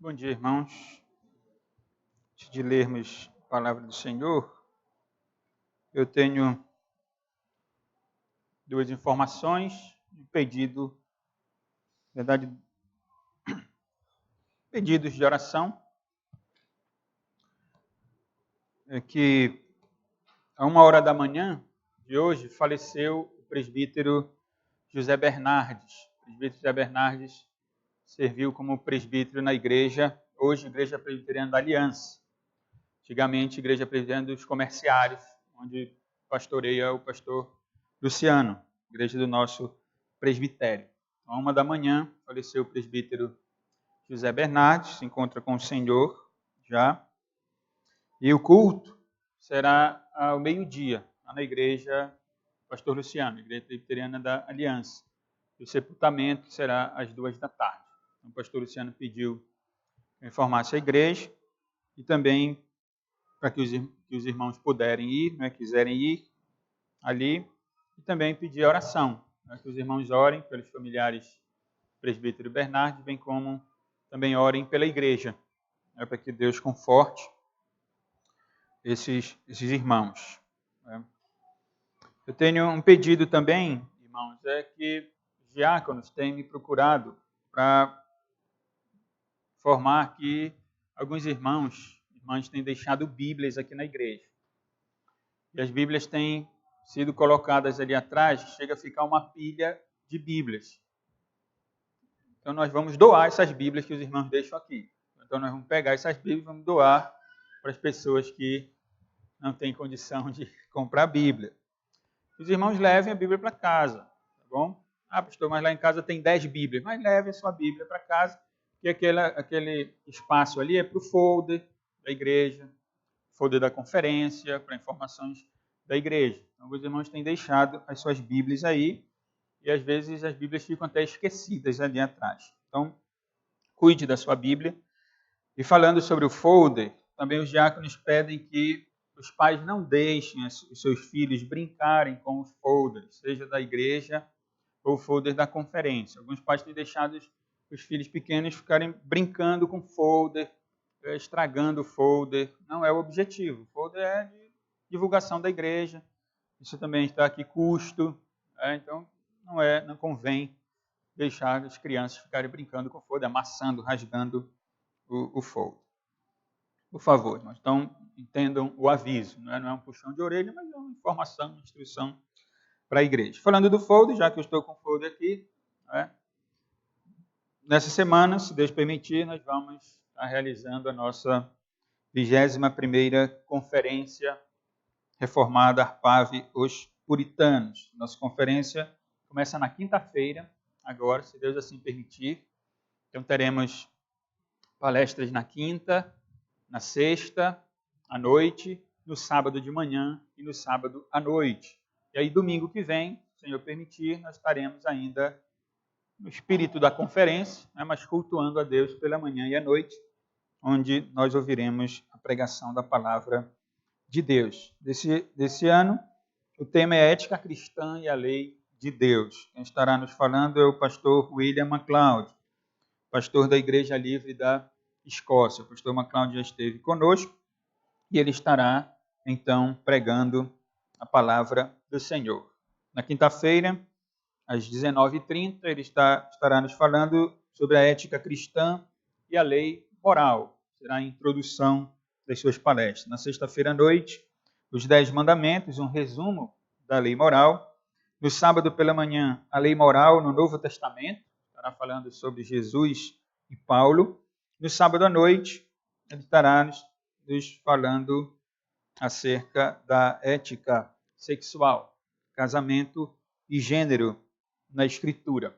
Bom dia, irmãos. Antes de lermos a palavra do Senhor, eu tenho duas informações, um pedido, na verdade, pedidos de oração, que a 1h de hoje faleceu o presbítero José Bernardes. O presbítero José Bernardes serviu como presbítero na igreja, hoje Igreja Presbiteriana da Aliança, antigamente Igreja Presbiteriana dos Comerciários, onde pastoreia o pastor Luciano, igreja do nosso presbitério. Então, 1h faleceu o presbítero José Bernardes, se encontra com o Senhor já. E o culto será ao meio-dia, lá na igreja pastor Luciano, igreja presbiteriana da Aliança. E o sepultamento será às 2h. Então, o pastor Luciano pediu que eu informasse a igreja e também para que os irmãos puderem ir, quiserem ir ali, e também pedir oração, que os irmãos orem pelos familiares do presbítero Bernardes, bem como também orem pela igreja, para que Deus conforte esses irmãos. Eu tenho um pedido também, irmãos, é que os diáconos têm me procurado para informar que alguns irmãos têm deixado Bíblias aqui na igreja. E as Bíblias têm sido colocadas ali atrás, chega a ficar uma pilha de Bíblias. Então nós vamos doar essas Bíblias que os irmãos deixam aqui. Então nós vamos pegar essas Bíblias e vamos doar para as pessoas que não têm condição de comprar a Bíblia. Os irmãos levem a Bíblia para casa, tá bom? Ah, pastor, mas lá em casa tem 10 Bíblias. Mas leve a sua Bíblia para casa, que aquele espaço ali é para o folder da igreja, folder da conferência, para informações da igreja. Então, os irmãos têm deixado as suas Bíblias aí, e às vezes as Bíblias ficam até esquecidas ali atrás. Então, cuide da sua Bíblia. E falando sobre o folder, também os diáconos pedem que os pais não deixem os seus filhos brincarem com os folders, seja da igreja ou o folder da conferência. Alguns pais têm deixado os filhos pequenos ficarem brincando com folder, estragando o folder. Não é o objetivo. O folder é de divulgação da igreja. Isso também está aqui custo. Então, não convém deixar as crianças ficarem brincando com o folder, amassando, rasgando o folder. Por favor, irmãos. Então, entendam o aviso. Não é um puxão de orelha, mas é uma informação, uma instrução para a igreja. Falando do folder, já que eu estou com o folder aqui, nessa semana, se Deus permitir, nós vamos estar realizando a nossa 21ª Conferência Reformada Arpave Os Puritanos. Nossa conferência começa na quinta-feira, agora, se Deus assim permitir. Então, teremos palestras na quinta, na sexta, à noite, no sábado de manhã e no sábado à noite. E aí, domingo que vem, se o Senhor permitir, nós estaremos ainda no espírito da conferência, mas cultuando a Deus pela manhã e à noite, onde nós ouviremos a pregação da palavra de Deus. Desse ano, o tema é Ética Cristã e a Lei de Deus. Quem estará nos falando é o pastor William MacLeod, pastor da Igreja Livre da Escócia. O pastor MacLeod já esteve conosco e ele estará, então, pregando a palavra do Senhor. Na quinta-feira, às 19h30, ele estará nos falando sobre a ética cristã e a lei moral. Será a introdução das suas palestras. Na sexta-feira à noite, os 10 mandamentos, um resumo da lei moral. No sábado pela manhã, a lei moral no Novo Testamento. Estará falando sobre Jesus e Paulo. No sábado à noite, ele estará nos falando acerca da ética sexual, casamento e gênero na Escritura.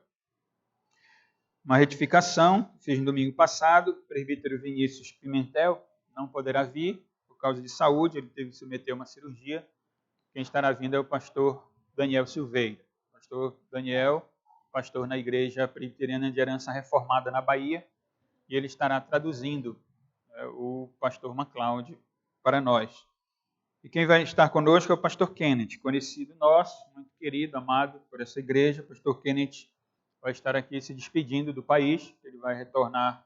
Uma retificação, fiz no domingo passado, o presbítero Vinícius Pimentel não poderá vir por causa de saúde, ele teve que submeter a uma cirurgia. Quem estará vindo é o pastor Daniel Silveira. Pastor Daniel, pastor na Igreja Presbiteriana de Herança Reformada na Bahia, e ele estará traduzindo o pastor MacLeod para nós. E quem vai estar conosco é o pastor Kenneth, conhecido nosso, muito querido, amado por essa igreja. O pastor Kenneth vai estar aqui se despedindo do país, ele vai retornar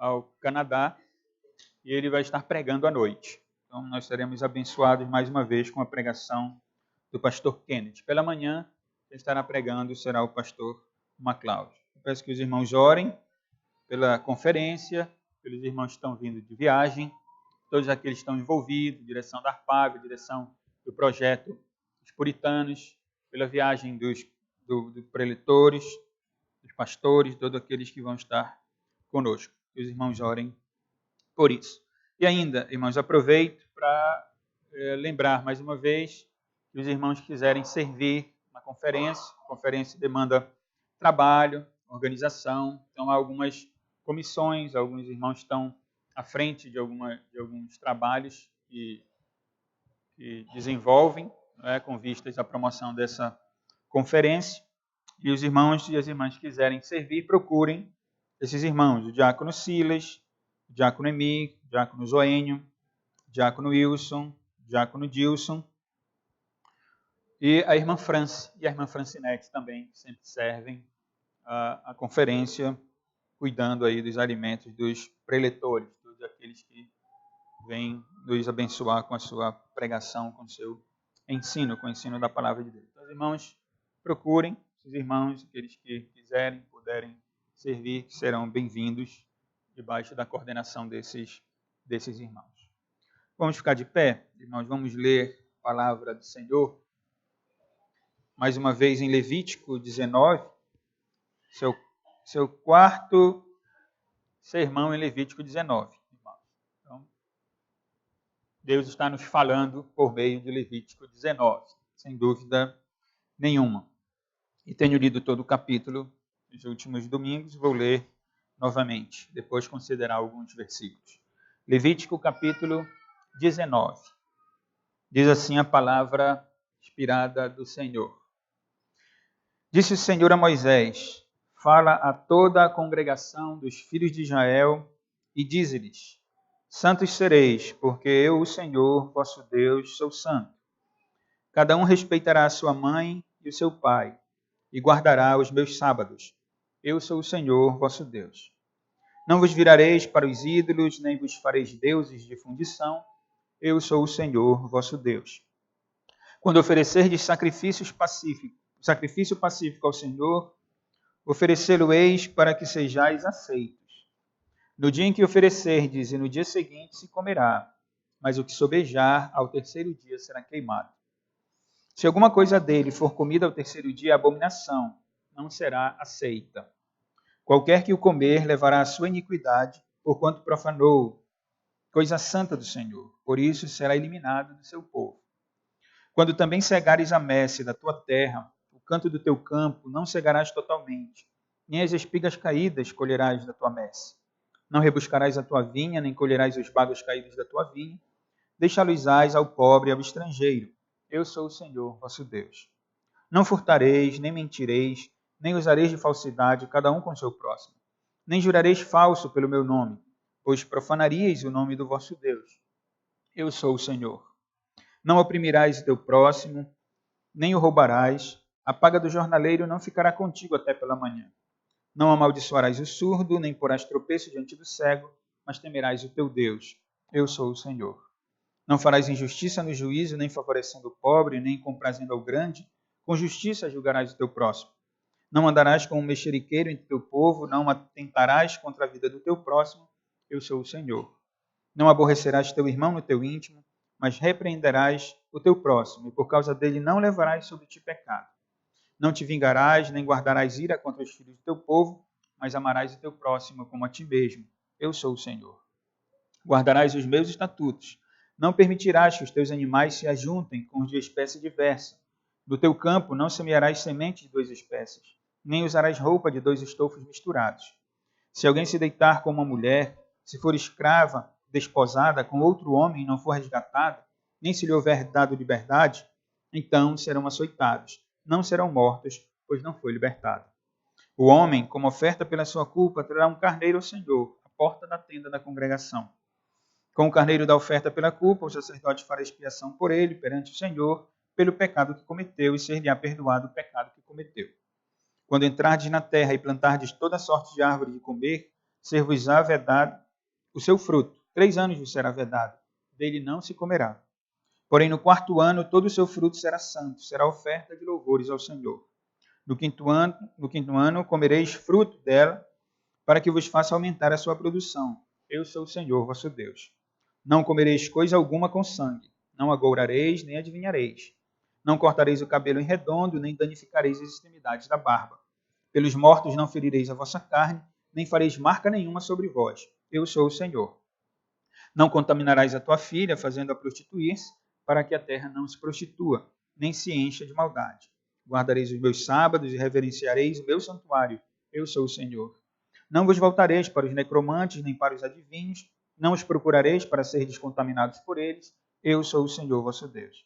ao Canadá e ele vai estar pregando à noite. Então, nós seremos abençoados mais uma vez com a pregação do pastor Kenneth. Pela manhã, quem estará pregando será o pastor MacLeod. Eu peço que os irmãos orem pela conferência, pelos irmãos que estão vindo de viagem, todos aqueles que estão envolvidos, direção da ARPAV, direção do projeto dos puritanos, pela viagem dos preletores, dos pastores, todos aqueles que vão estar conosco. Que os irmãos orem por isso. E ainda, irmãos, aproveito para lembrar mais uma vez que os irmãos quiserem servir na conferência. A conferência demanda trabalho, organização, então há algumas comissões, alguns irmãos estão à frente de alguns trabalhos que desenvolvem, com vistas à promoção dessa conferência. E os irmãos e as irmãs que quiserem servir, procurem esses irmãos, o diácono Silas, o diácono Emir, o diácono Zoênio, o diácono Wilson, o diácono Dilson, e a irmã France e a irmã Francinete também, que sempre servem a conferência, cuidando aí dos alimentos dos preletores, todos aqueles que vêm nos abençoar com a sua pregação, com o seu ensino, com o ensino da palavra de Deus. Então, irmãos, procurem os irmãos, aqueles que quiserem, puderem servir, que serão bem-vindos debaixo da coordenação desses irmãos. Vamos ficar de pé, irmãos, vamos ler a palavra do Senhor. Mais uma vez em Levítico 19, seu quarto sermão em Levítico 19. Então, Deus está nos falando por meio de Levítico 19, sem dúvida nenhuma. E tenho lido todo o capítulo nos últimos domingos, vou ler novamente, depois considerar alguns versículos. Levítico capítulo 19. Diz assim a palavra inspirada do Senhor. Disse o Senhor a Moisés: fala a toda a congregação dos filhos de Israel e dize-lhes: santos sereis, porque eu, o Senhor, vosso Deus, sou santo. Cada um respeitará a sua mãe e o seu pai, e guardará os meus sábados. Eu sou o Senhor, vosso Deus. Não vos virareis para os ídolos, nem vos fareis deuses de fundição. Eu sou o Senhor, vosso Deus. Quando oferecerdes sacrifício pacífico ao Senhor, oferecê-lo-eis para que sejais aceitos. No dia em que oferecerdes e no dia seguinte se comerá, mas o que sobejar ao terceiro dia será queimado. Se alguma coisa dele for comida ao terceiro dia, é abominação, não será aceita. Qualquer que o comer levará a sua iniquidade, porquanto profanou coisa santa do Senhor. Por isso será eliminado do seu povo. Quando também cegares a messe da tua terra, o canto do teu campo, não cegarás totalmente, nem as espigas caídas colherás da tua messe. Não rebuscarás a tua vinha, nem colherás os bagos caídos da tua vinha. Deixá-los-ás ao pobre e ao estrangeiro. Eu sou o Senhor, vosso Deus. Não furtareis, nem mentireis, nem usareis de falsidade, cada um com o seu próximo. Nem jurareis falso pelo meu nome, pois profanaríeis o nome do vosso Deus. Eu sou o Senhor. Não oprimirás o teu próximo, nem o roubarás. A paga do jornaleiro não ficará contigo até pela manhã. Não amaldiçoarás o surdo, nem porás tropeço diante do cego, mas temerás o teu Deus. Eu sou o Senhor. Não farás injustiça no juízo, nem favorecendo o pobre, nem comprazendo ao grande. Com justiça julgarás o teu próximo. Não andarás como um mexeriqueiro entre teu povo, não atentarás contra a vida do teu próximo. Eu sou o Senhor. Não aborrecerás teu irmão no teu íntimo, mas repreenderás o teu próximo, e por causa dele não levarás sobre ti pecado. Não te vingarás, nem guardarás ira contra os filhos do teu povo, mas amarás o teu próximo como a ti mesmo. Eu sou o Senhor. Guardarás os meus estatutos. Não permitirás que os teus animais se ajuntem com os de espécie diversa. Do teu campo não semearás semente de duas espécies, nem usarás roupa de dois estofos misturados. Se alguém se deitar com uma mulher, se for escrava, desposada com outro homem e não for resgatada, nem se lhe houver dado liberdade, então serão açoitados. Não serão mortos, pois não foi libertado. O homem, como oferta pela sua culpa, trará um carneiro ao Senhor, à porta da tenda da congregação. Com o carneiro da oferta pela culpa, o sacerdote fará expiação por ele perante o Senhor, pelo pecado que cometeu, e ser-lhe-á perdoado o pecado que cometeu. Quando entrardes na terra e plantardes toda sorte de árvore de comer, ser-vos-á vedado o seu fruto. 3 anos vos será vedado, dele não se comerá. Porém, no 4º ano, todo o seu fruto será santo, será oferta de louvores ao Senhor. No quinto ano comereis fruto dela, para que vos faça aumentar a sua produção. Eu sou o Senhor, vosso Deus. Não comereis coisa alguma com sangue, não agourareis, nem adivinhareis. Não cortareis o cabelo em redondo, nem danificareis as extremidades da barba. Pelos mortos não ferireis a vossa carne, nem fareis marca nenhuma sobre vós. Eu sou o Senhor. Não contaminarás a tua filha, fazendo-a prostituir-se, para que a terra não se prostitua, nem se encha de maldade. Guardareis os meus sábados e reverenciareis o meu santuário. Eu sou o Senhor. Não vos voltareis para os necromantes, nem para os adivinhos, não os procurareis para ser descontaminados por eles. Eu sou o Senhor vosso Deus.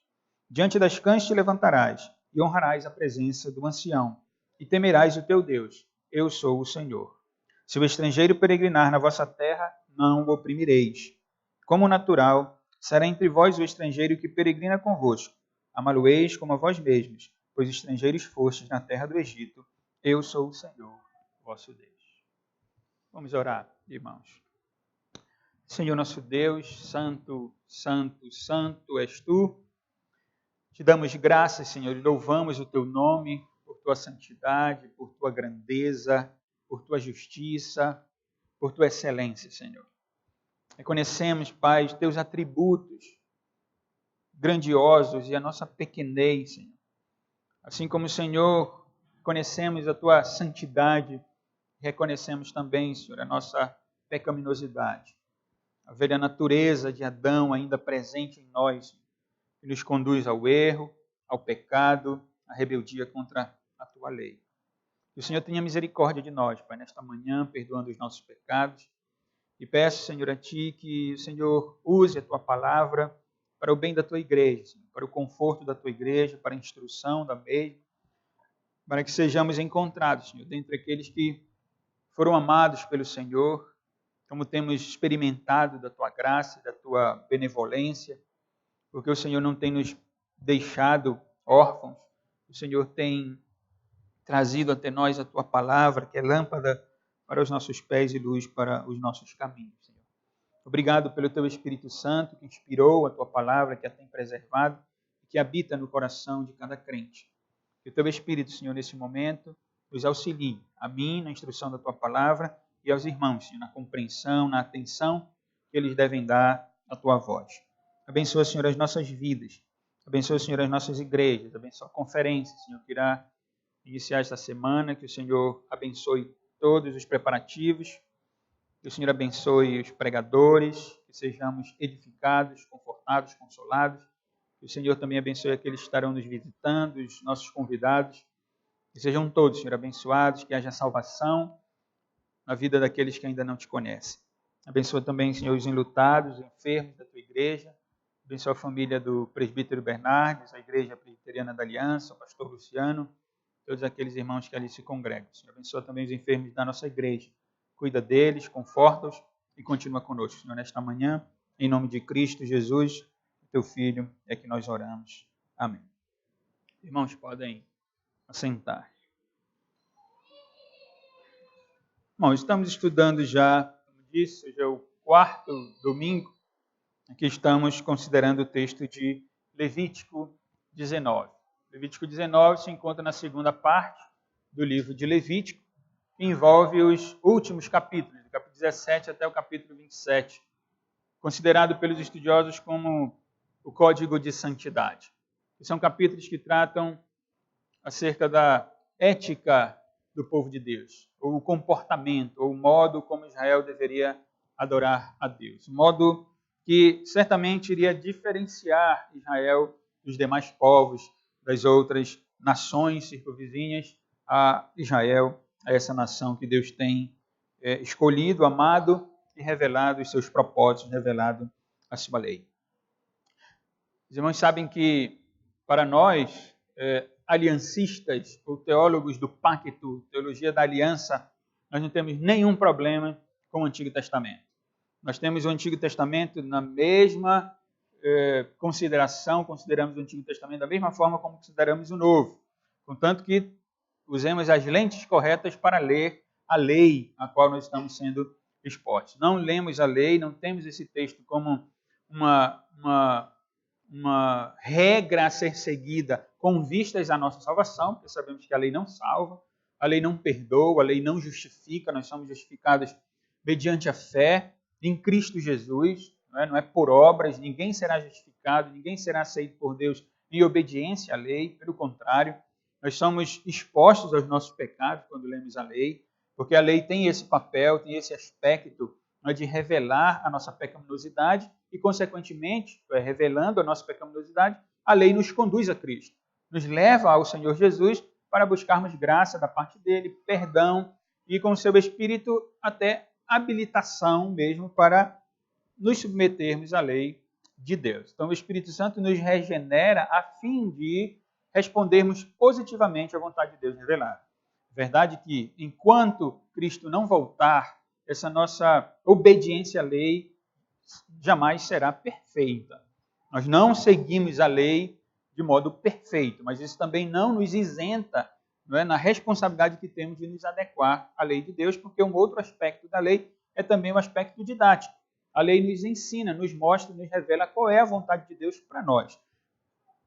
Diante das cães te levantarás, e honrarás a presença do ancião, e temerás o teu Deus. Eu sou o Senhor. Se o estrangeiro peregrinar na vossa terra, não o oprimireis. Como natural, será entre vós o estrangeiro que peregrina convosco. Amá-lo-eis como a vós mesmos, pois estrangeiros fostes na terra do Egito. Eu sou o Senhor, vosso Deus. Vamos orar, irmãos. Senhor nosso Deus, santo, santo, santo és tu. Te damos graças, Senhor, e louvamos o teu nome por tua santidade, por tua grandeza, por tua justiça, por tua excelência, Senhor. Reconhecemos, Pai, os teus atributos grandiosos e a nossa pequenez, Senhor. Assim como, Senhor, conhecemos a tua santidade, reconhecemos também, Senhor, a nossa pecaminosidade. A velha natureza de Adão ainda presente em nós, que nos conduz ao erro, ao pecado, à rebeldia contra a tua lei. Que o Senhor tenha misericórdia de nós, Pai, nesta manhã, perdoando os nossos pecados. E peço, Senhor, a Ti que o Senhor use a Tua palavra para o bem da Tua igreja, Senhor, para o conforto da Tua igreja, para a instrução da mesma, para que sejamos encontrados, Senhor, dentre aqueles que foram amados pelo Senhor, como temos experimentado da Tua graça, da Tua benevolência, porque o Senhor não tem nos deixado órfãos, o Senhor tem trazido até nós a Tua palavra, que é lâmpada para os nossos pés e luz para os nossos caminhos, Senhor. Obrigado pelo Teu Espírito Santo, que inspirou a Tua palavra, que a tem preservado e que habita no coração de cada crente. Que o Teu Espírito, Senhor, nesse momento, nos auxilie, a mim, na instrução da Tua palavra, e aos irmãos, Senhor, na compreensão, na atenção que eles devem dar à Tua voz. Abençoa, Senhor, as nossas vidas. Abençoa, Senhor, as nossas igrejas. Abençoa a conferência, Senhor, que irá iniciar esta semana. Que o Senhor abençoe todos os preparativos. Que o Senhor abençoe os pregadores. Que sejamos edificados, confortados, consolados. Que o Senhor também abençoe aqueles que estarão nos visitando, os nossos convidados. Que sejam todos, Senhor, abençoados. Que haja salvação na vida daqueles que ainda não te conhecem. Abençoa também, Senhor, os enlutados, os enfermos da tua igreja. Abençoa a família do presbítero Bernardes, a igreja presbiteriana da Aliança, o pastor Luciano, todos aqueles irmãos que ali se congregam. Senhor, abençoa também os enfermos da nossa igreja. Cuida deles, conforta-os e continua conosco, Senhor, nesta manhã. Em nome de Cristo Jesus, teu Filho, é que nós oramos. Amém. Irmãos, podem assentar. Bom, estamos estudando já, como disse, hoje é o 4º domingo. Aqui estamos considerando o texto de Levítico 19. Levítico 19 se encontra na segunda parte do livro de Levítico, que envolve os últimos capítulos, do capítulo 17 até o capítulo 27, considerado pelos estudiosos como o Código de Santidade. São capítulos que tratam acerca da ética do povo de Deus, ou o comportamento, ou o modo como Israel deveria adorar a Deus. O modo que certamente iria diferenciar Israel dos demais povos, das outras nações circunvizinhas a Israel, a essa nação que Deus tem escolhido, amado e revelado os seus propósitos, revelado a sua lei. Os irmãos sabem que, para nós, aliancistas ou teólogos do pacto, teologia da aliança, nós não temos nenhum problema com o Antigo Testamento. Nós temos o Antigo Testamento na mesma consideração, consideramos o Antigo Testamento da mesma forma como consideramos o Novo, contanto que usemos as lentes corretas para ler a lei a qual nós estamos sendo expostos. Não lemos a lei, não temos esse texto como uma regra a ser seguida com vistas à nossa salvação, porque sabemos que a lei não salva, a lei não perdoa, a lei não justifica, nós somos justificados mediante a fé em Cristo Jesus, não é por obras, ninguém será justificado, ninguém será aceito por Deus em obediência à lei, pelo contrário, nós somos expostos aos nossos pecados quando lemos a lei, porque a lei tem esse papel, tem esse aspecto de revelar a nossa pecaminosidade e, consequentemente, revelando a nossa pecaminosidade, a lei nos conduz a Cristo, nos leva ao Senhor Jesus para buscarmos graça da parte dele, perdão e, com o seu Espírito, até habilitação mesmo para nos submetermos à lei de Deus. Então, o Espírito Santo nos regenera a fim de respondermos positivamente à vontade de Deus revelada. Verdade que, enquanto Cristo não voltar, essa nossa obediência à lei jamais será perfeita. Nós não seguimos a lei de modo perfeito, mas isso também não nos isenta, não é, na responsabilidade que temos de nos adequar à lei de Deus, porque um outro aspecto da lei é também o aspecto didático. A lei nos ensina, nos mostra, nos revela qual é a vontade de Deus para nós.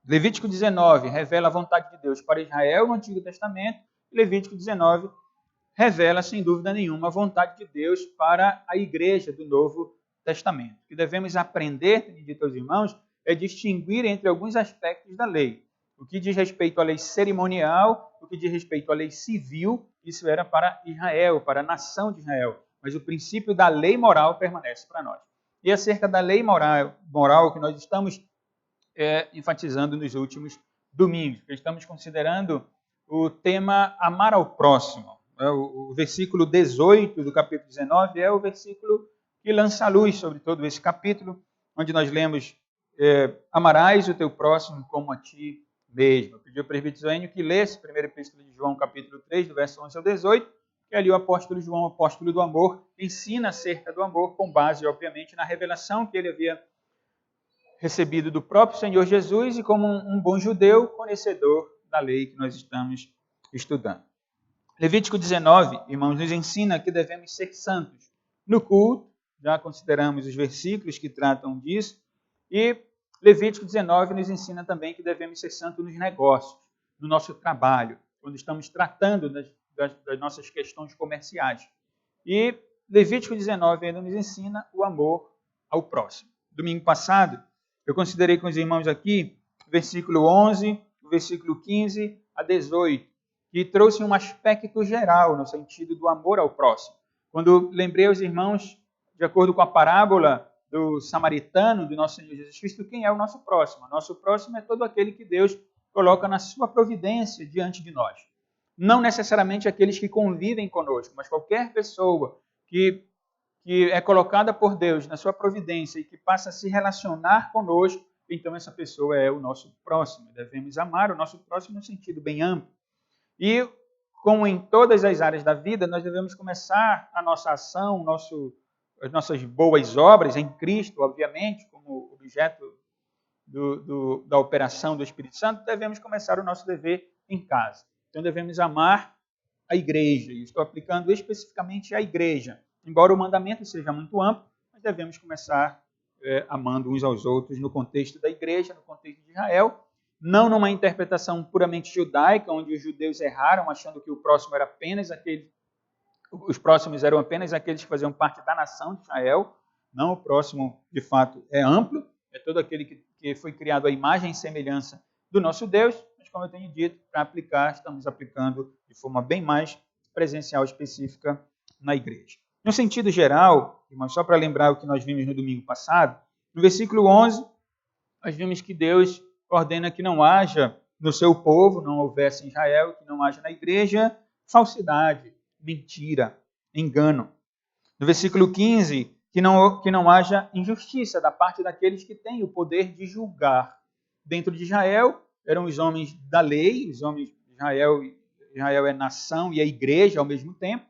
Levítico 19 revela a vontade de Deus para Israel no Antigo Testamento, e Levítico 19 revela, sem dúvida nenhuma, a vontade de Deus para a igreja do Novo Testamento. O que devemos aprender, tenho dito aos irmãos, é distinguir entre alguns aspectos da lei. O que diz respeito à lei cerimonial, o que diz respeito à lei civil, isso era para Israel, para a nação de Israel. Mas o princípio da lei moral permanece para nós. E acerca da lei moral que nós estamos enfatizando nos últimos domingos, que estamos considerando o tema amar ao próximo. O versículo 18 do capítulo 19 é o versículo que lança a luz sobre todo esse capítulo, onde nós lemos amarás o teu próximo como a ti mesmo. Eu pedi ao presbítero Enio que lesse a primeira epístola de João, capítulo 3, do verso 11 ao 18, que ali o apóstolo João, apóstolo do amor, ensina acerca do amor com base, obviamente, na revelação que ele havia recebido do próprio Senhor Jesus e como um bom judeu conhecedor da lei que nós estamos estudando. Levítico 19, irmãos, nos ensina que devemos ser santos no culto, já consideramos os versículos que tratam disso, e Levítico 19 nos ensina também que devemos ser santos nos negócios, no nosso trabalho, quando estamos tratando das nossas questões comerciais. E Levítico 19 ainda nos ensina o amor ao próximo. Domingo passado, eu considerei com os irmãos aqui o versículo 11, o versículo 15 a 18, que trouxe um aspecto geral no sentido do amor ao próximo. Quando lembrei aos irmãos, de acordo com a parábola do samaritano, do nosso Senhor Jesus Cristo, quem é o nosso próximo? O nosso próximo é todo aquele que Deus coloca na sua providência diante de nós. Não necessariamente aqueles que convivem conosco, mas qualquer pessoa que é colocada por Deus na sua providência e que passa a se relacionar conosco, então essa pessoa é o nosso próximo. Devemos amar o nosso próximo no sentido bem amplo. E, como em todas as áreas da vida, nós devemos começar a nossa ação, as nossas boas obras em Cristo, obviamente, como objeto da operação do Espírito Santo, devemos começar o nosso dever em casa. Então, devemos amar a igreja, e estou aplicando especificamente à igreja. Embora o mandamento seja muito amplo, mas devemos começar amando uns aos outros no contexto da igreja, no contexto de Israel, não numa interpretação puramente judaica, onde os judeus erraram, achando que o próximo era apenas aquele, os próximos eram apenas aqueles que faziam parte da nação de Israel. Não, o próximo, de fato, é amplo, é todo aquele que foi criado à imagem e semelhança do nosso Deus, mas, como eu tenho dito, para aplicar, estamos aplicando de forma bem mais presencial específica na igreja. No sentido geral, irmãos, só para lembrar o que nós vimos no domingo passado, no versículo 11, nós vimos que Deus ordena que não haja no seu povo, não houvesse em Israel, que não haja na igreja falsidade, mentira, engano. No versículo 15, que não haja injustiça da parte daqueles que têm o poder de julgar. Dentro de Israel, eram os homens da lei, os homens de Israel é nação e é igreja ao mesmo tempo.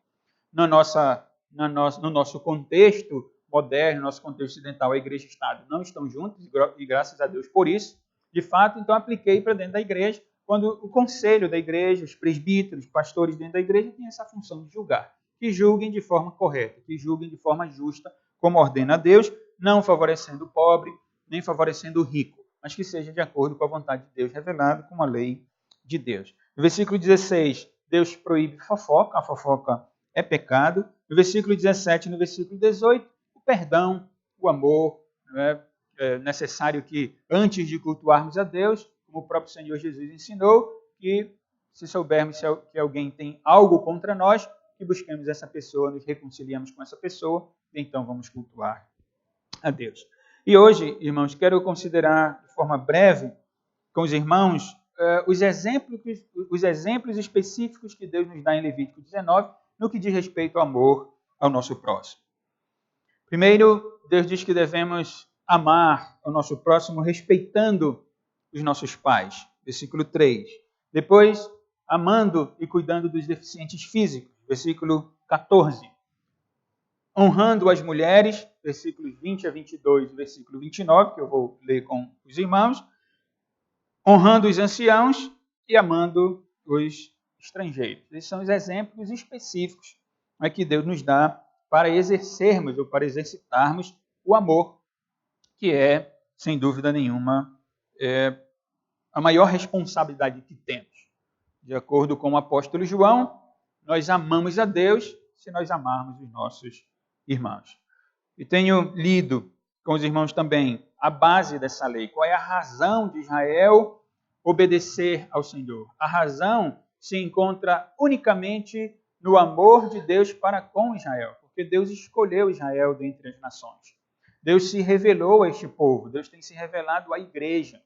No nosso contexto moderno, no nosso contexto ocidental, a igreja e o Estado não estão juntos, e graças a Deus por isso. De fato, então apliquei para dentro da igreja, quando o conselho da igreja, os presbíteros, os pastores dentro da igreja têm essa função de julgar. que julguem de forma correta, que julguem de forma justa, como ordena Deus, não favorecendo o pobre, nem favorecendo o rico, mas que seja de acordo com a vontade de Deus revelada como a lei de Deus. No versículo 16, Deus proíbe fofoca, a fofoca é pecado. No versículo 17 e no versículo 18, o perdão, o amor. É necessário que, antes de cultuarmos a Deus, como o próprio Senhor Jesus ensinou, que se soubermos que alguém tem algo contra nós, que busquemos essa pessoa, nos reconciliamos com essa pessoa, e então vamos cultuar a Deus. E hoje, irmãos, quero considerar de forma breve com os irmãos os exemplos específicos que Deus nos dá em Levítico 19 no que diz respeito ao amor ao nosso próximo. Primeiro, Deus diz que devemos amar o nosso próximo respeitando os nossos pais. Versículo 3. Depois, amando e cuidando dos deficientes físicos. Versículo 14. Honrando as mulheres. Versículos 20 a 22 e versículo 29, que eu vou ler com os irmãos. Honrando os anciãos e amando os estrangeiros. Esses são os exemplos específicos que Deus nos dá para exercermos ou para exercitarmos o amor, que é, sem dúvida nenhuma, a maior responsabilidade que temos. De acordo com o apóstolo João, nós amamos a Deus se nós amarmos os nossos irmãos. E tenho lido com os irmãos também a base dessa lei. Qual é a razão de Israel obedecer ao Senhor? A razão se encontra unicamente no amor de Deus para com Israel, porque Deus escolheu Israel dentre as nações. Deus se revelou a este povo, Deus tem se revelado à igreja.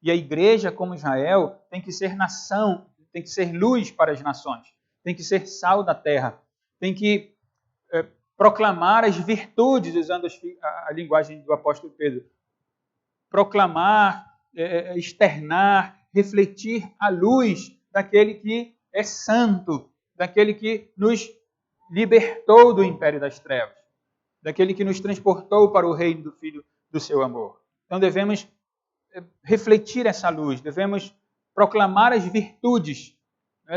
E a igreja, como Israel, tem que ser nação, tem que ser luz para as nações, tem que ser sal da terra, tem que proclamar as virtudes, usando a linguagem do apóstolo Pedro, proclamar, externar, refletir a luz daquele que é santo, daquele que nos libertou do império das trevas, daquele que nos transportou para o reino do Filho do seu amor. Então devemos refletir essa luz, devemos proclamar as virtudes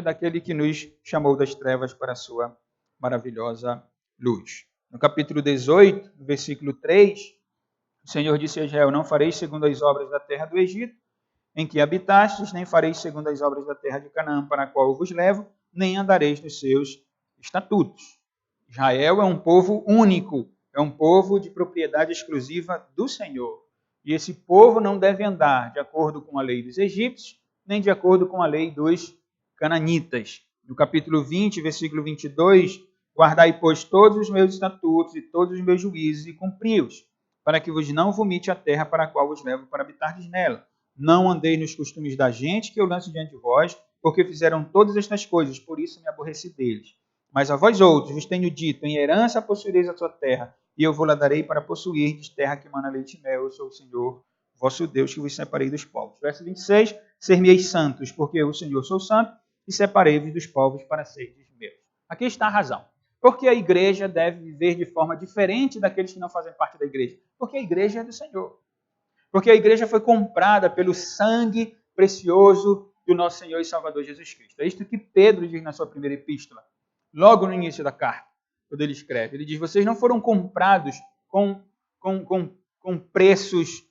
daquele que nos chamou das trevas para a sua maravilhosa luz. No capítulo 18, no versículo 3, o Senhor disse a Israel: não fareis segundo as obras da terra do Egito, em que habitastes, nem fareis segundo as obras da terra de Canaã, para a qual eu vos levo, nem andareis nos seus estatutos. Israel é um povo único, é um povo de propriedade exclusiva do Senhor. E esse povo não deve andar de acordo com a lei dos egípcios, nem de acordo com a lei dos cananitas. No capítulo 20, versículo 22, guardai, pois, todos os meus estatutos e todos os meus juízos e cumpri-os, para que vos não vomite a terra para a qual vos levo para habitardes nela. Não andeis nos costumes da gente que eu lanço diante de vós, porque fizeram todas estas coisas, por isso me aborreci deles. Mas a vós outros vos tenho dito, em herança possuireis a sua terra, e eu vou lá darei para possuirdes terra que mana leite e mel. Eu sou o Senhor, vosso Deus, que vos separei dos povos. Verso 26, ser-me-eis santos, porque eu, o Senhor, sou santo, e separei-vos dos povos para serdes meus. Aqui está a razão. Porque a igreja deve viver de forma diferente daqueles que não fazem parte da igreja? Porque a igreja é do Senhor. Porque a igreja foi comprada pelo sangue precioso do nosso Senhor e Salvador Jesus Cristo. É isto que Pedro diz na sua primeira epístola, logo no início da carta, quando ele escreve. Ele diz: vocês não foram comprados com preços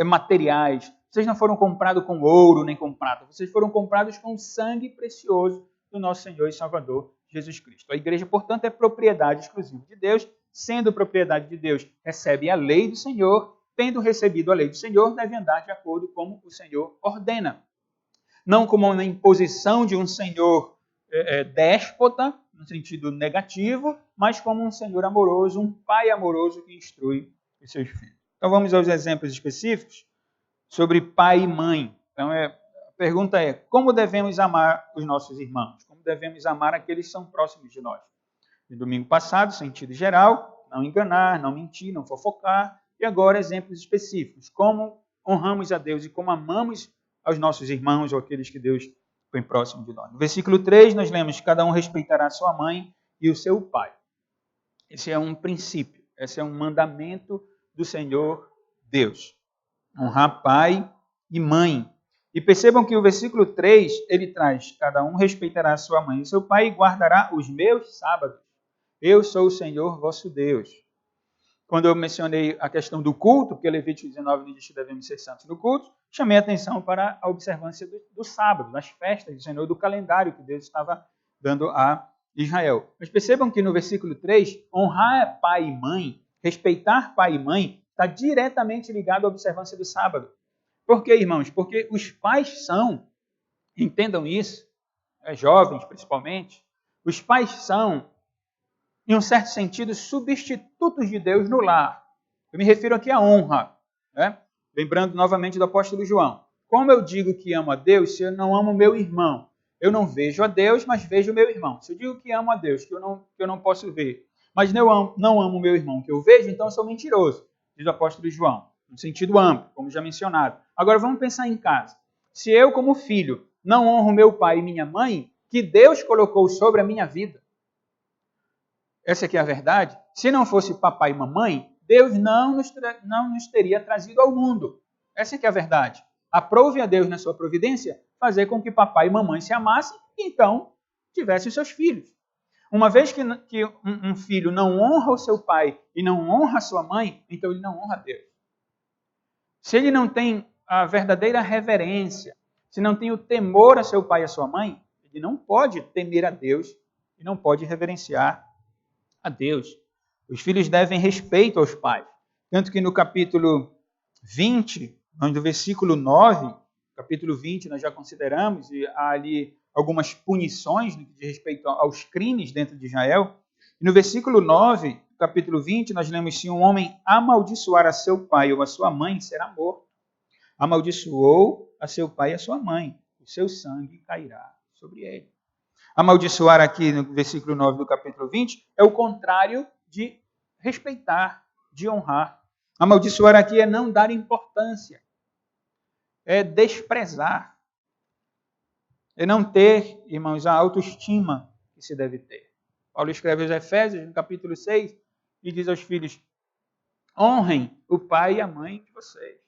materiais, vocês não foram comprados com ouro nem com prata, vocês foram comprados com o sangue precioso do nosso Senhor e Salvador Jesus Cristo. A igreja, portanto, é propriedade exclusiva de Deus. Sendo propriedade de Deus, recebe a lei do Senhor. Tendo recebido a lei do Senhor, deve andar de acordo com como o Senhor ordena. Não como uma imposição de um Senhor déspota, no sentido negativo, mas como um Senhor amoroso, um pai amoroso que instrui os seus filhos. Então vamos aos exemplos específicos sobre pai e mãe. Então a pergunta é: como devemos amar os nossos irmãos? Como devemos amar aqueles que são próximos de nós? No domingo passado, sentido geral, não enganar, não mentir, não fofocar. E agora, exemplos específicos. Como honramos a Deus e como amamos aos nossos irmãos ou aqueles que Deus põe próximo de nós. No versículo 3, nós lemos: cada um respeitará sua mãe e o seu pai. Esse é um princípio, esse é um mandamento do Senhor Deus. Honrar pai e mãe. E percebam que o versículo 3, ele traz: cada um respeitará sua mãe e seu pai e guardará os meus sábados. Eu sou o Senhor vosso Deus. Quando eu mencionei a questão do culto, porque Levítico 19 nos diz que devemos ser santos no culto, chamei a atenção para a observância do sábado, das festas do Senhor, do calendário que Deus estava dando a Israel. Mas percebam que no versículo 3, honrar pai e mãe, respeitar pai e mãe, está diretamente ligado à observância do sábado. Por quê, irmãos? Porque os pais são, entendam isso, jovens principalmente, os pais são, em um certo sentido, substitutos de Deus no lar. Eu me refiro aqui à honra, né? Lembrando novamente do apóstolo João. Como eu digo que amo a Deus se eu não amo meu irmão? Eu não vejo a Deus, mas vejo o meu irmão. Se eu digo que amo a Deus, que eu não posso ver, mas não amo o meu irmão que eu vejo, então eu sou mentiroso, diz o apóstolo João, no sentido amplo, como já mencionado. Agora vamos pensar em casa. Se eu, como filho, não honro meu pai e minha mãe, que Deus colocou sobre a minha vida, essa aqui é a verdade. Se não fosse papai e mamãe, Deus não nos teria trazido ao mundo. Essa aqui é a verdade. Aprove a Deus na sua providência fazer com que papai e mamãe se amassem e então tivessem os seus filhos. Uma vez que um filho não honra o seu pai e não honra a sua mãe, então ele não honra a Deus. Se ele não tem a verdadeira reverência, se não tem o temor a seu pai e a sua mãe, ele não pode temer a Deus e não pode reverenciar a Deus. Os filhos devem respeito aos pais. Tanto que no capítulo 20, no versículo 9, capítulo 20 nós já consideramos, e há ali algumas punições no que diz respeito aos crimes dentro de Israel. E no versículo 9, capítulo 20, nós lemos: se um homem amaldiçoar a seu pai ou a sua mãe, será morto. Amaldiçoou a seu pai e a sua mãe, o seu sangue cairá sobre ele. Amaldiçoar aqui no versículo 9 do capítulo 20 é o contrário de respeitar, de honrar. Amaldiçoar aqui é não dar importância, é desprezar, é não ter, irmãos, a autoestima que se deve ter. Paulo escreve aos Efésios, no capítulo 6, e diz aos filhos: honrem o pai e a mãe de vocês.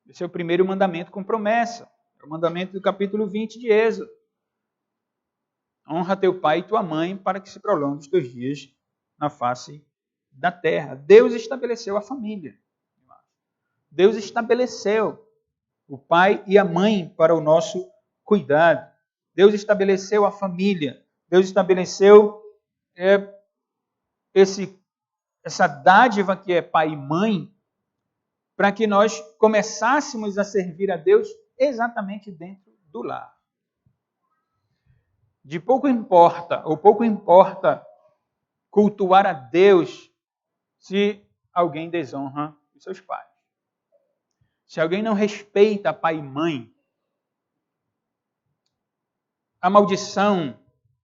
Esse é o primeiro mandamento com promessa. É o mandamento do capítulo 20 de Êxodo. Honra teu pai e tua mãe para que se prolongue os teus dias na face da terra. Deus estabeleceu a família. Deus estabeleceu o pai e a mãe para o nosso cuidado. Deus estabeleceu a família. Deus estabeleceu essa dádiva que é pai e mãe para que nós começássemos a servir a Deus exatamente dentro do lar. De pouco importa cultuar a Deus se alguém desonra os seus pais. Se alguém não respeita pai e mãe, a maldição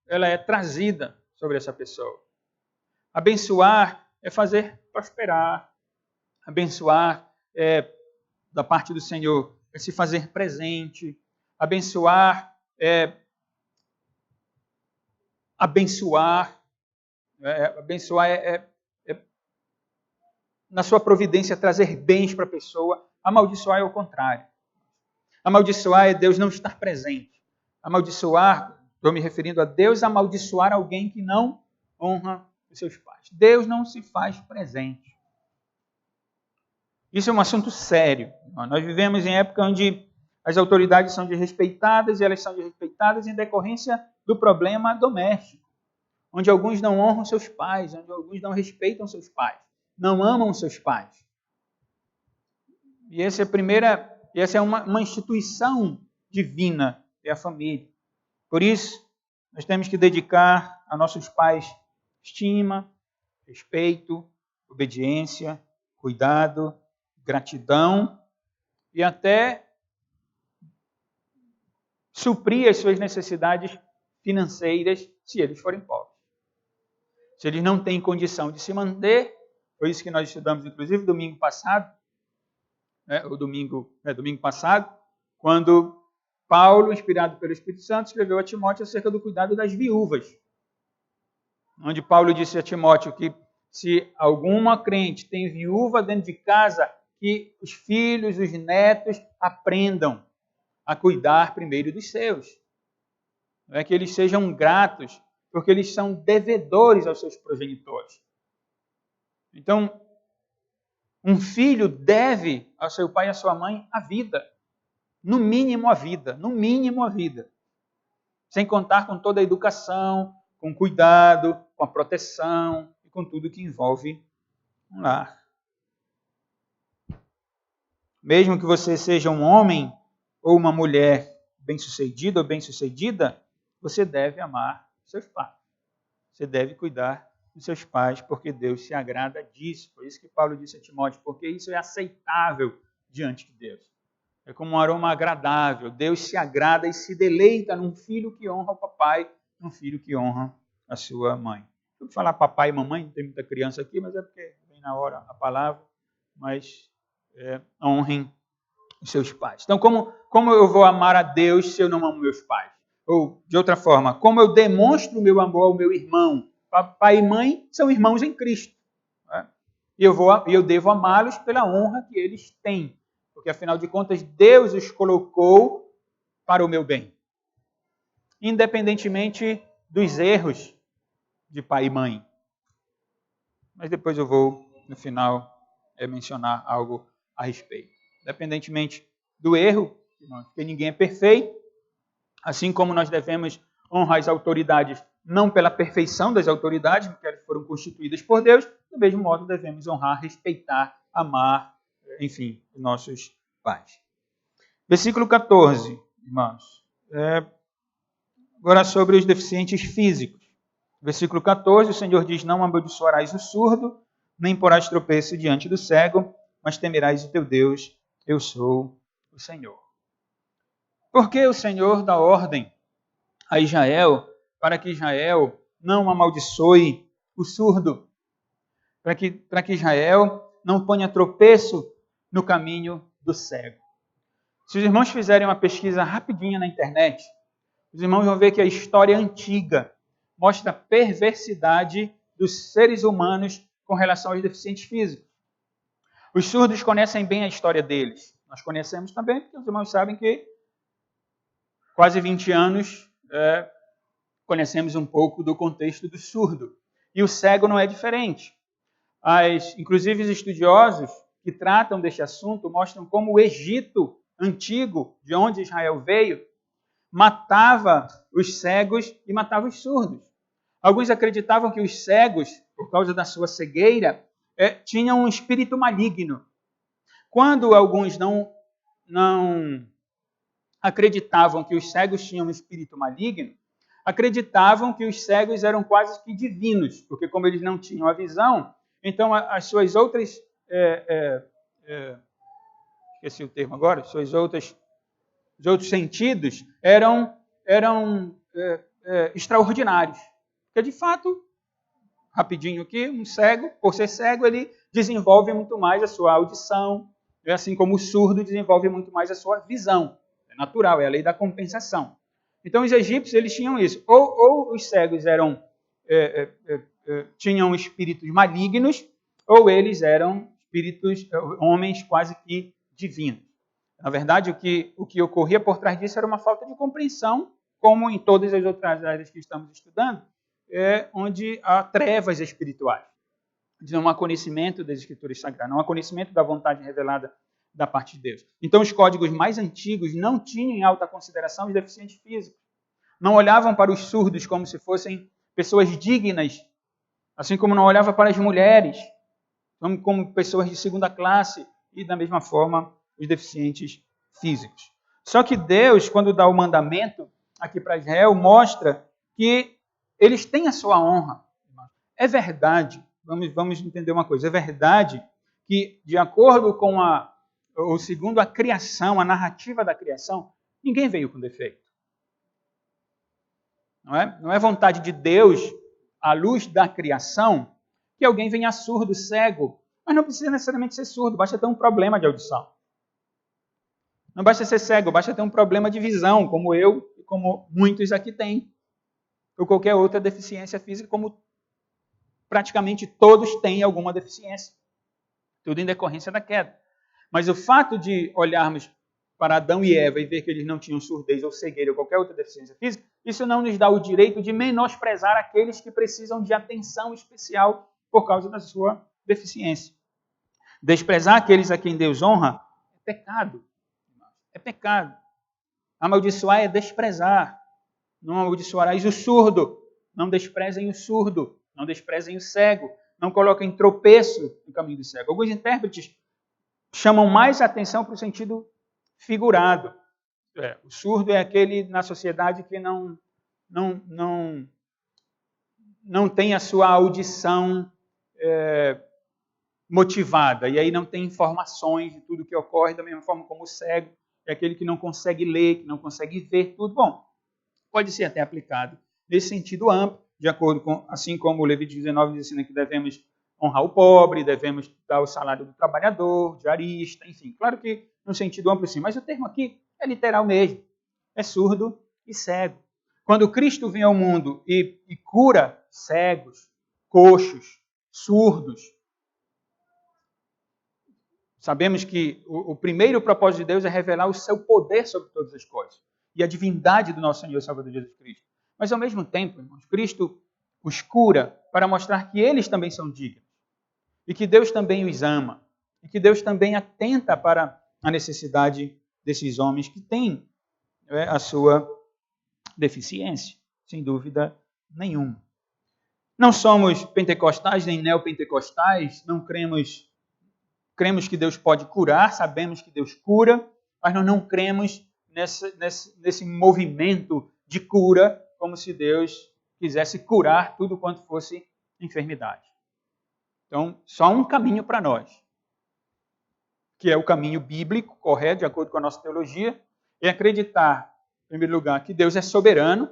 ela é trazida sobre essa pessoa. Abençoar é fazer prosperar. Abençoar da parte do Senhor é se fazer presente. Abençoar é abençoar. Abençoar na sua providência, trazer bens para a pessoa. Amaldiçoar é o contrário. Amaldiçoar é Deus não estar presente. Amaldiçoar, estou me referindo a Deus amaldiçoar alguém que não honra os seus pais. Deus não se faz presente. Isso é um assunto sério. Nós vivemos em época onde as autoridades são desrespeitadas e elas são desrespeitadas em decorrência do problema doméstico, onde alguns não honram seus pais, onde alguns não respeitam seus pais, não amam seus pais. E essa é uma instituição divina, é a família. Por isso, nós temos que dedicar a nossos pais estima, respeito, obediência, cuidado, gratidão e até suprir as suas necessidades financeiras se eles forem pobres. Se eles não têm condição de se manter, foi isso que nós estudamos, inclusive, domingo passado, domingo passado, quando Paulo, inspirado pelo Espírito Santo, escreveu a Timóteo acerca do cuidado das viúvas. Onde Paulo disse a Timóteo que se alguma crente tem viúva dentro de casa, que os filhos, os netos aprendam a cuidar primeiro dos seus. Não é que eles sejam gratos porque eles são devedores aos seus progenitores. Então, um filho deve ao seu pai e à sua mãe a vida. No mínimo a vida. No mínimo a vida. Sem contar com toda a educação, com cuidado, com a proteção e com tudo que envolve um lar. Mesmo que você seja um homem ou uma mulher bem-sucedido ou bem-sucedida, você deve amar seus pais. Você deve cuidar dos seus pais, porque Deus se agrada disso. Por isso que Paulo disse a Timóteo, porque isso é aceitável diante de Deus. É como um aroma agradável. Deus se agrada e se deleita num filho que honra o papai, num filho que honra a sua mãe. Eu vou falar papai e mamãe, não tem muita criança aqui, mas é porque vem na hora a palavra. Mas honrem os seus pais. Então, como eu vou amar a Deus se eu não amo meus pais? Ou, de outra forma, como eu demonstro o meu amor ao meu irmão? Pai e mãe são irmãos em Cristo. Né? E eu devo amá-los pela honra que eles têm. Porque, afinal de contas, Deus os colocou para o meu bem. Independentemente dos erros de pai e mãe. Mas depois eu vou, no final, mencionar algo a respeito. Independentemente do erro, porque ninguém é perfeito, assim como nós devemos honrar as autoridades, não pela perfeição das autoridades, porque elas foram constituídas por Deus, do mesmo modo devemos honrar, respeitar, amar, enfim, nossos pais. Versículo 14, irmãos. Agora sobre os deficientes físicos. Versículo 14, o Senhor diz, não amaldiçoarás o surdo, nem porás tropeço diante do cego, mas temerás o teu Deus, eu sou o Senhor. Porque o Senhor dá ordem a Israel para que Israel não amaldiçoe o surdo, para que Israel não ponha tropeço no caminho do cego. Se os irmãos fizerem uma pesquisa rapidinha na internet, os irmãos vão ver que a história antiga mostra a perversidade dos seres humanos com relação aos deficientes físicos. Os surdos conhecem bem a história deles. Nós conhecemos também, porque os irmãos sabem que quase 20 anos conhecemos um pouco do contexto do surdo. E o cego não é diferente. Inclusive, os estudiosos que tratam deste assunto mostram como o Egito antigo, de onde Israel veio, matava os cegos e matava os surdos. Alguns acreditavam que os cegos, por causa da sua cegueira, tinham um espírito maligno. Quando alguns não acreditavam que os cegos tinham um espírito maligno, acreditavam que os cegos eram quase que divinos, porque como eles não tinham a visão, então as suas outras... esqueci o termo agora, os outros sentidos eram extraordinários. Porque, de fato, rapidinho aqui, um cego, por ser cego, ele desenvolve muito mais a sua audição, assim como o surdo desenvolve muito mais a sua visão. É natural, é a lei da compensação. Então, os egípcios eles tinham isso. Ou os cegos tinham espíritos malignos, ou eles eram homens quase que divinos. Na verdade, o que ocorria por trás disso era uma falta de compreensão, como em todas as outras áreas que estamos estudando, onde há trevas espirituais. Não há conhecimento das Escrituras Sagradas, não há conhecimento da vontade revelada da parte de Deus. Então, os códigos mais antigos não tinham em alta consideração os deficientes físicos. Não olhavam para os surdos como se fossem pessoas dignas, assim como não olhava para as mulheres como pessoas de segunda classe e, da mesma forma, os deficientes físicos. Só que Deus, quando dá o mandamento aqui para Israel, mostra que eles têm a sua honra. É verdade, vamos entender uma coisa, é verdade que, de acordo com ou segundo a criação, a narrativa da criação, ninguém veio com defeito. Não é vontade de Deus, à luz da criação, que alguém venha surdo, cego, mas não precisa necessariamente ser surdo, basta ter um problema de audição. Não basta ser cego, basta ter um problema de visão, como eu e como muitos aqui têm. Ou qualquer outra deficiência física, como praticamente todos têm alguma deficiência. Tudo em decorrência da queda. Mas o fato de olharmos para Adão e Eva e ver que eles não tinham surdez ou cegueira ou qualquer outra deficiência física, isso não nos dá o direito de menosprezar aqueles que precisam de atenção especial por causa da sua deficiência. Desprezar aqueles a quem Deus honra é pecado. É pecado. Amaldiçoar é desprezar. Não amaldiçoarás o surdo. Não desprezem o surdo. Não desprezem o cego. Não coloquem tropeço no caminho do cego. Alguns intérpretes chamam mais atenção para o sentido figurado. O surdo é aquele na sociedade que não tem a sua audição motivada, e aí não tem informações de tudo que ocorre, da mesma forma como o cego é aquele que não consegue ler, que não consegue ver tudo. Bom, pode ser até aplicado nesse sentido amplo, de acordo com, assim como o Levítico 19 diz ensina que devemos honrar o pobre, devemos dar o salário do trabalhador, diarista, enfim. Claro que no sentido amplo sim, mas o termo aqui é literal mesmo. É surdo e cego. Quando Cristo vem ao mundo e cura cegos, coxos, surdos, sabemos que o primeiro propósito de Deus é revelar o seu poder sobre todas as coisas e a divindade do nosso Senhor e Salvador Jesus Cristo. Mas, ao mesmo tempo, irmãos, Cristo os cura para mostrar que eles também são dignos e que Deus também os ama e que Deus também atenta para a necessidade desses homens que têm a sua deficiência, sem dúvida nenhuma. Não somos pentecostais nem neopentecostais, não cremos que Deus pode curar, sabemos que Deus cura, mas nós não cremos nesse movimento de cura, como se Deus quisesse curar tudo quanto fosse enfermidade. Então, só um caminho para nós, que é o caminho bíblico, correto, de acordo com a nossa teologia, é acreditar, em primeiro lugar, que Deus é soberano,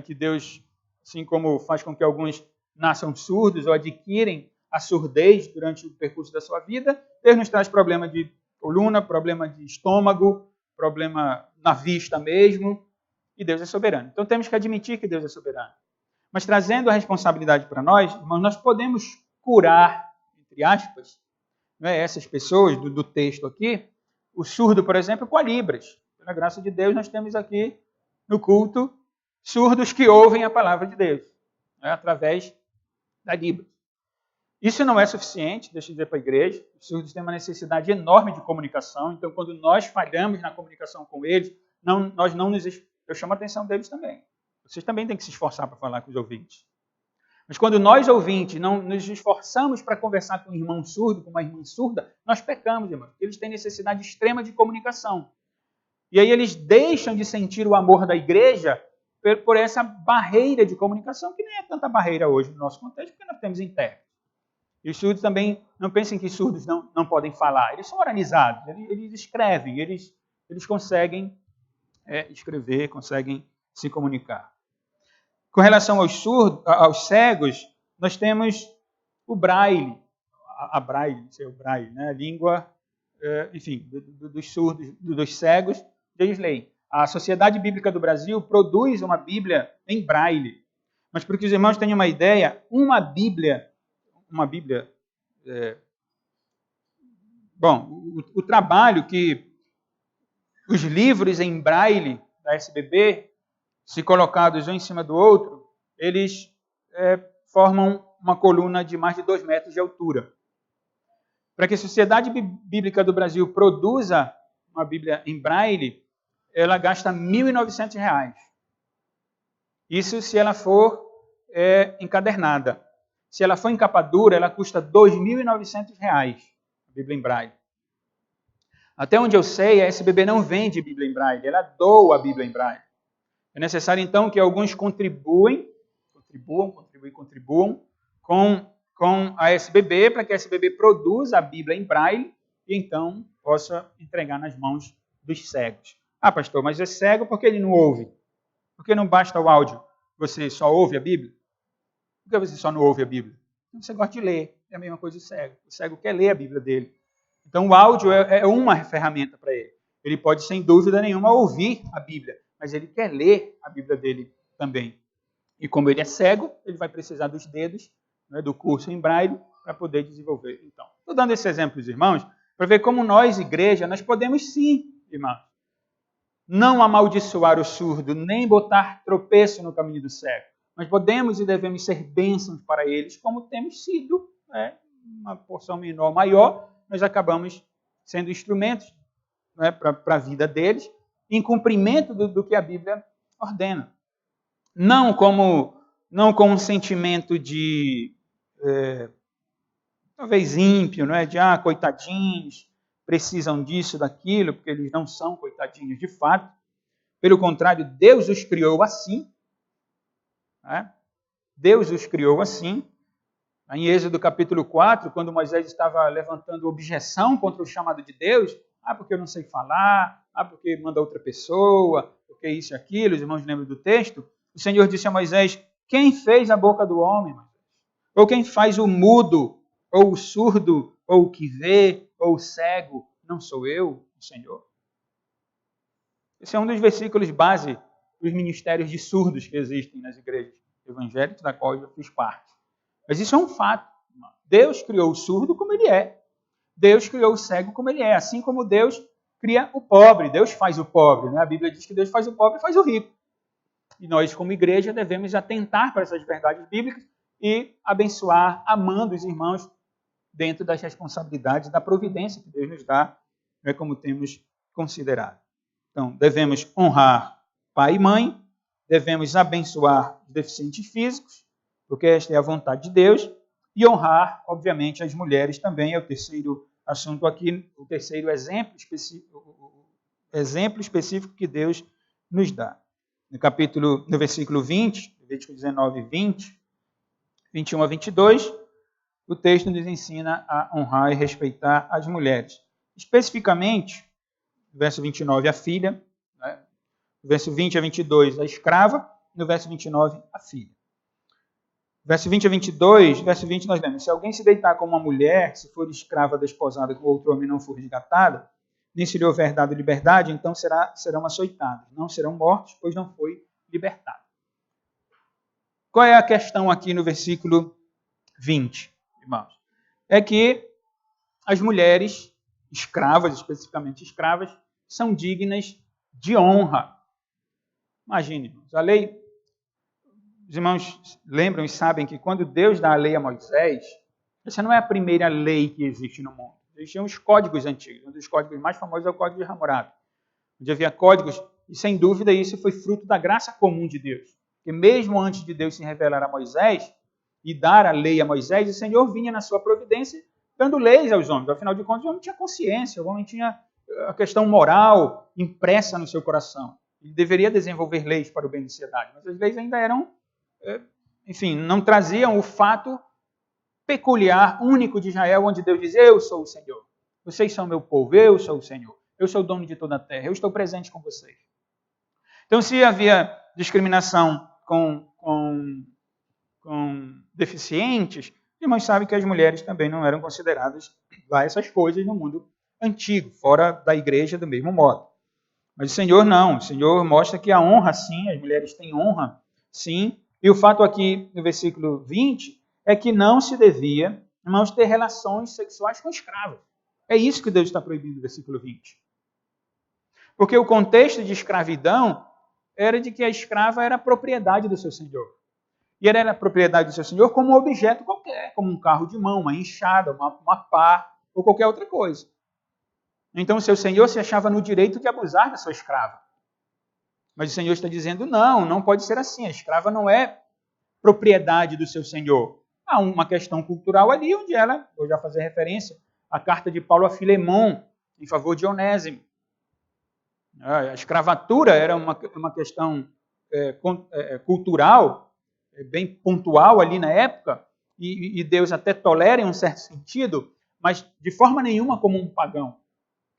que Deus, assim como faz com que alguns nasçam surdos ou adquirem a surdez durante o percurso da sua vida, Deus nos traz problema de coluna, problema de estômago, problema na vista mesmo, e Deus é soberano. Então temos que admitir que Deus é soberano. Mas trazendo a responsabilidade para nós, irmãos, nós podemos curar, entre aspas, essas pessoas do texto aqui, o surdo, por exemplo, com a Libras. Pela graça de Deus, nós temos aqui no culto surdos que ouvem a palavra de Deus, através da Libras. Isso não é suficiente, deixa eu dizer para a igreja. Os surdos têm uma necessidade enorme de comunicação, então quando nós falhamos na comunicação com eles, eu chamo a atenção deles também. Vocês também têm que se esforçar para falar com os ouvintes. Mas quando nós, ouvintes, não nos esforçamos para conversar com um irmão surdo, com uma irmã surda, nós pecamos, irmãos. Eles têm necessidade extrema de comunicação. E aí eles deixam de sentir o amor da igreja por essa barreira de comunicação, que nem é tanta barreira hoje no nosso contexto, porque nós temos intérprete. E os surdos também, não pensem que surdos não podem falar. Eles são oralizados, eles escrevem, eles conseguem escrever, conseguem se comunicar. Com relação aos cegos, nós temos o braille, a braille, né? A língua, enfim, dos surdos, dos cegos, diz lei. A Sociedade Bíblica do Brasil produz uma Bíblia em braille. Mas para que os irmãos tenham uma ideia, uma Bíblia, o trabalho que os livros em braille da SBB, se colocados um em cima do outro, eles formam uma coluna de mais de 2 metros de altura. Para que a Sociedade Bíblica do Brasil produza uma Bíblia em braille, ela gasta R$ 1.900. Isso se ela for encadernada. Se ela for em capa dura, ela custa R$ 2.900, a Bíblia em braille. Até onde eu sei, a SBB não vende Bíblia em braille, ela doa a Bíblia em braille. É necessário, então, que alguns contribuam com a SBB, para que a SBB produza a Bíblia em braille e, então, possa entregar nas mãos dos cegos. Ah, pastor, mas é cego porque ele não ouve. Porque não basta o áudio, você só ouve a Bíblia? Por que você só não ouve a Bíblia? Você gosta de ler, é a mesma coisa do cego. O cego quer ler a Bíblia dele. Então, o áudio é uma ferramenta para ele. Ele pode, sem dúvida nenhuma, ouvir a Bíblia, mas ele quer ler a Bíblia dele também. E como ele é cego, ele vai precisar dos dedos, do curso em braille, para poder desenvolver. Então, estou dando esse exemplo, irmãos, para ver como nós, igreja, nós podemos sim, irmãos, não amaldiçoar o surdo, nem botar tropeço no caminho do cego. Mas podemos e devemos ser bênçãos para eles, como temos sido, uma porção menor ou maior, nós acabamos sendo instrumentos para a vida deles, em cumprimento do que a Bíblia ordena. Não com um sentimento de, talvez ímpio, de coitadinhos, precisam disso, daquilo, porque eles não são coitadinhos de fato. Pelo contrário, Deus os criou assim. Deus os criou assim. Em Êxodo capítulo 4, quando Moisés estava levantando objeção contra o chamado de Deus, porque eu não sei falar, porque manda outra pessoa, porque isso e aquilo, os irmãos lembram do texto? O Senhor disse a Moisés: quem fez a boca do homem? Ou quem faz o mudo, ou o surdo, ou o que vê, ou o cego? Não sou eu, o Senhor? Esse é um dos versículos base dos ministérios de surdos que existem nas igrejas evangélicas, da qual eu já fiz parte. Mas isso é um fato. Deus criou o surdo como ele é. Deus criou o cego como ele é. Assim como Deus cria o pobre. Deus faz o pobre. A Bíblia diz que Deus faz o pobre e faz o rico. E nós, como igreja, devemos atentar para essas verdades bíblicas e abençoar, amando os irmãos dentro das responsabilidades da providência que Deus nos dá, como temos considerado. Então, devemos honrar pai e mãe, devemos abençoar os deficientes físicos, porque esta é a vontade de Deus, e honrar, obviamente, as mulheres também. É o terceiro assunto aqui, o terceiro exemplo específico que Deus nos dá. No versículo 20, Levítico 19, 20, 21 a 22, o texto nos ensina a honrar e respeitar as mulheres. Especificamente, no verso 29, a filha, no verso 20 a 22, a escrava, no verso 29, a filha. Verso 20 a 22, verso 20 nós lemos: se alguém se deitar com uma mulher, se for escrava desposada com outro homem não for resgatada, nem se lhe houver dado liberdade, então serão açoitados, não serão mortos, pois não foi libertado. Qual é a questão aqui no versículo 20, irmãos? É que as mulheres escravas, especificamente escravas, são dignas de honra. Imagine, irmãos, a lei... Os irmãos lembram e sabem que quando Deus dá a lei a Moisés, essa não é a primeira lei que existe no mundo. Existiam os códigos antigos. Um dos códigos mais famosos é o Código de Hammurabi, onde havia códigos, e sem dúvida isso foi fruto da graça comum de Deus. Porque mesmo antes de Deus se revelar a Moisés e dar a lei a Moisés, o Senhor vinha na sua providência dando leis aos homens. Afinal de contas, o homem tinha consciência, o homem tinha a questão moral impressa no seu coração. Ele deveria desenvolver leis para o bem da sociedade, mas as leis ainda eram, não traziam o fato peculiar, único de Israel, onde Deus diz: eu sou o Senhor. Vocês são meu povo, eu sou o Senhor. Eu sou o dono de toda a terra, eu estou presente com vocês. Então, se havia discriminação com deficientes, os irmãos sabem que as mulheres também não eram consideradas lá essas coisas no mundo antigo, fora da igreja do mesmo modo. Mas o Senhor não, o Senhor mostra que a honra sim, as mulheres têm honra sim, e o fato aqui no versículo 20 é que não se devia, irmãos, ter relações sexuais com escravos. É isso que Deus está proibindo no versículo 20. Porque o contexto de escravidão era de que a escrava era propriedade do seu senhor. E era a propriedade do seu senhor como um objeto qualquer, como um carro de mão, uma enxada, uma pá ou qualquer outra coisa. Então o seu senhor se achava no direito de abusar da sua escrava. Mas o Senhor está dizendo: não pode ser assim. A escrava não é propriedade do seu senhor. Há uma questão cultural ali, onde ela, vou já fazer referência à carta de Paulo a Filemon, em favor de Onésimo. A escravatura era uma questão cultural, bem pontual ali na época, e Deus até tolera em um certo sentido, mas de forma nenhuma como um pagão.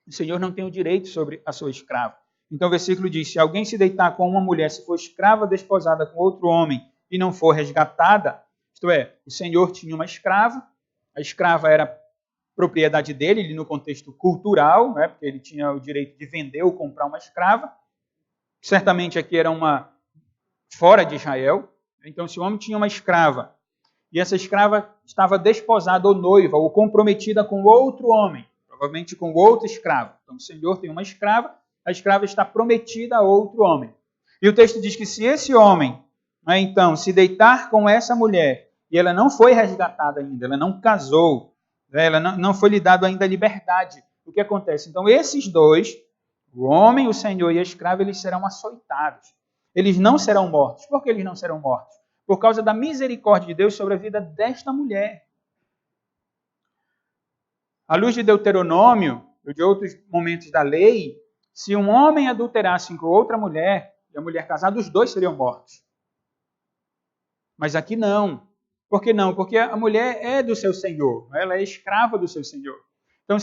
O Senhor não tem o direito sobre a sua escrava. Então o versículo diz: se alguém se deitar com uma mulher, se for escrava desposada com outro homem e não for resgatada, isto é, o Senhor tinha uma escrava, a escrava era propriedade dele, no contexto cultural, porque ele tinha o direito de vender ou comprar uma escrava. Certamente aqui era uma fora de Israel. Então, se o homem tinha uma escrava e essa escrava estava desposada ou noiva ou comprometida com outro homem, provavelmente com outro escravo. Então, o Senhor tem uma escrava, a escrava está prometida a outro homem. E o texto diz que se esse homem, então, se deitar com essa mulher, e ela não foi resgatada ainda, ela não casou, ela não foi lhe dado ainda a liberdade, o que acontece? Então, esses dois, o homem, o senhor e a escrava, eles serão açoitados. Eles não serão mortos. Por que eles não serão mortos? Por causa da misericórdia de Deus sobre a vida desta mulher. À luz de Deuteronômio, ou de outros momentos da lei, se um homem adulterasse com outra mulher, e a mulher casada, os dois seriam mortos. Mas aqui não. Por que não? Porque a mulher é do seu senhor, ela é escrava do seu senhor. Então,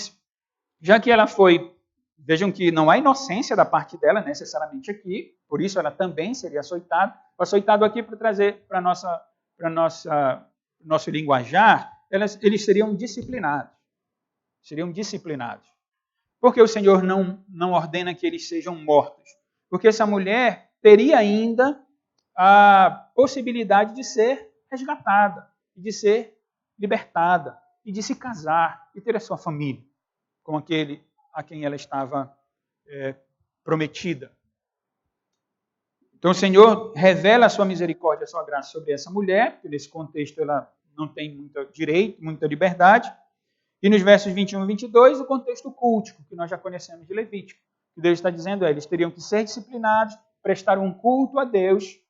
já que ela foi, vejam que não há inocência da parte dela necessariamente aqui, por isso ela também seria açoitada. O açoitado aqui para trazer para nosso linguajar, eles seriam disciplinados. Seriam disciplinados. Por que o Senhor não ordena que eles sejam mortos? Porque essa mulher teria ainda a possibilidade de ser resgatada, de ser libertada, e de se casar, e ter a sua família, com aquele a quem ela estava prometida. Então o Senhor revela a sua misericórdia, a sua graça sobre essa mulher, que nesse contexto ela não tem muito direito, muita liberdade. E nos versos 21 e 22, o contexto cultico, que nós já conhecemos de Levítico. O que Deus está dizendo eles teriam que ser disciplinados, prestar um culto a Deus,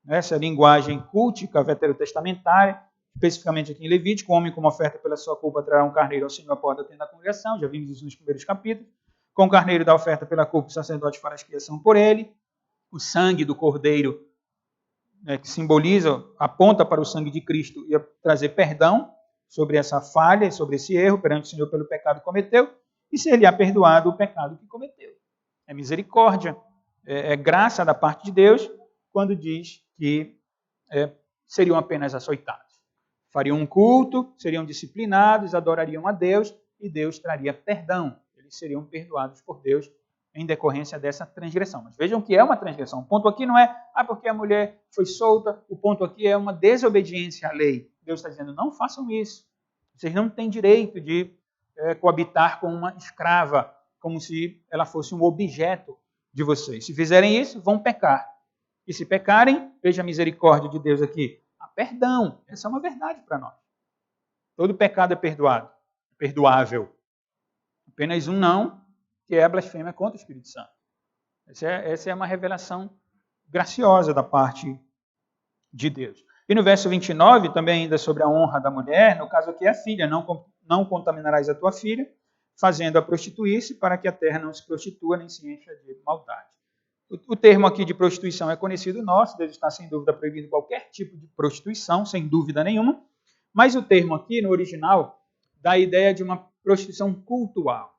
essa linguagem cultica veterotestamentária, especificamente aqui em Levítico, o homem como oferta pela sua culpa trará um carneiro ao Senhor à porta da tenda da congregação, já vimos isso nos primeiros capítulos. Com o carneiro da oferta pela culpa, o sacerdote fará expiação por ele. O sangue do cordeiro, que simboliza, aponta para o sangue de Cristo, ia trazer perdão sobre essa falha, sobre esse erro perante o Senhor pelo pecado que cometeu, e seria perdoado o pecado que cometeu. É misericórdia, é graça da parte de Deus, quando diz que seriam apenas açoitados. Fariam um culto, seriam disciplinados, adorariam a Deus, e Deus traria perdão. Eles seriam perdoados por Deus em decorrência dessa transgressão. Mas vejam que é uma transgressão. O ponto aqui não é, porque a mulher foi solta, o ponto aqui é uma desobediência à lei. Deus está dizendo, não façam isso. Vocês não têm direito de coabitar com uma escrava, como se ela fosse um objeto de vocês. Se fizerem isso, vão pecar. E se pecarem, veja a misericórdia de Deus aqui. Há perdão. Essa é uma verdade para nós. Todo pecado é perdoado, é perdoável. Apenas um não, que é a blasfêmia contra o Espírito Santo. Essa é uma revelação graciosa da parte de Deus. E no verso 29, também ainda sobre a honra da mulher, no caso aqui é a filha, não contaminarás a tua filha, fazendo-a prostituir-se, para que a terra não se prostitua nem se encha de maldade. O termo aqui de prostituição é conhecido nosso, Deus está sem dúvida proibindo qualquer tipo de prostituição, sem dúvida nenhuma, mas o termo aqui, no original, dá a ideia de uma prostituição cultual.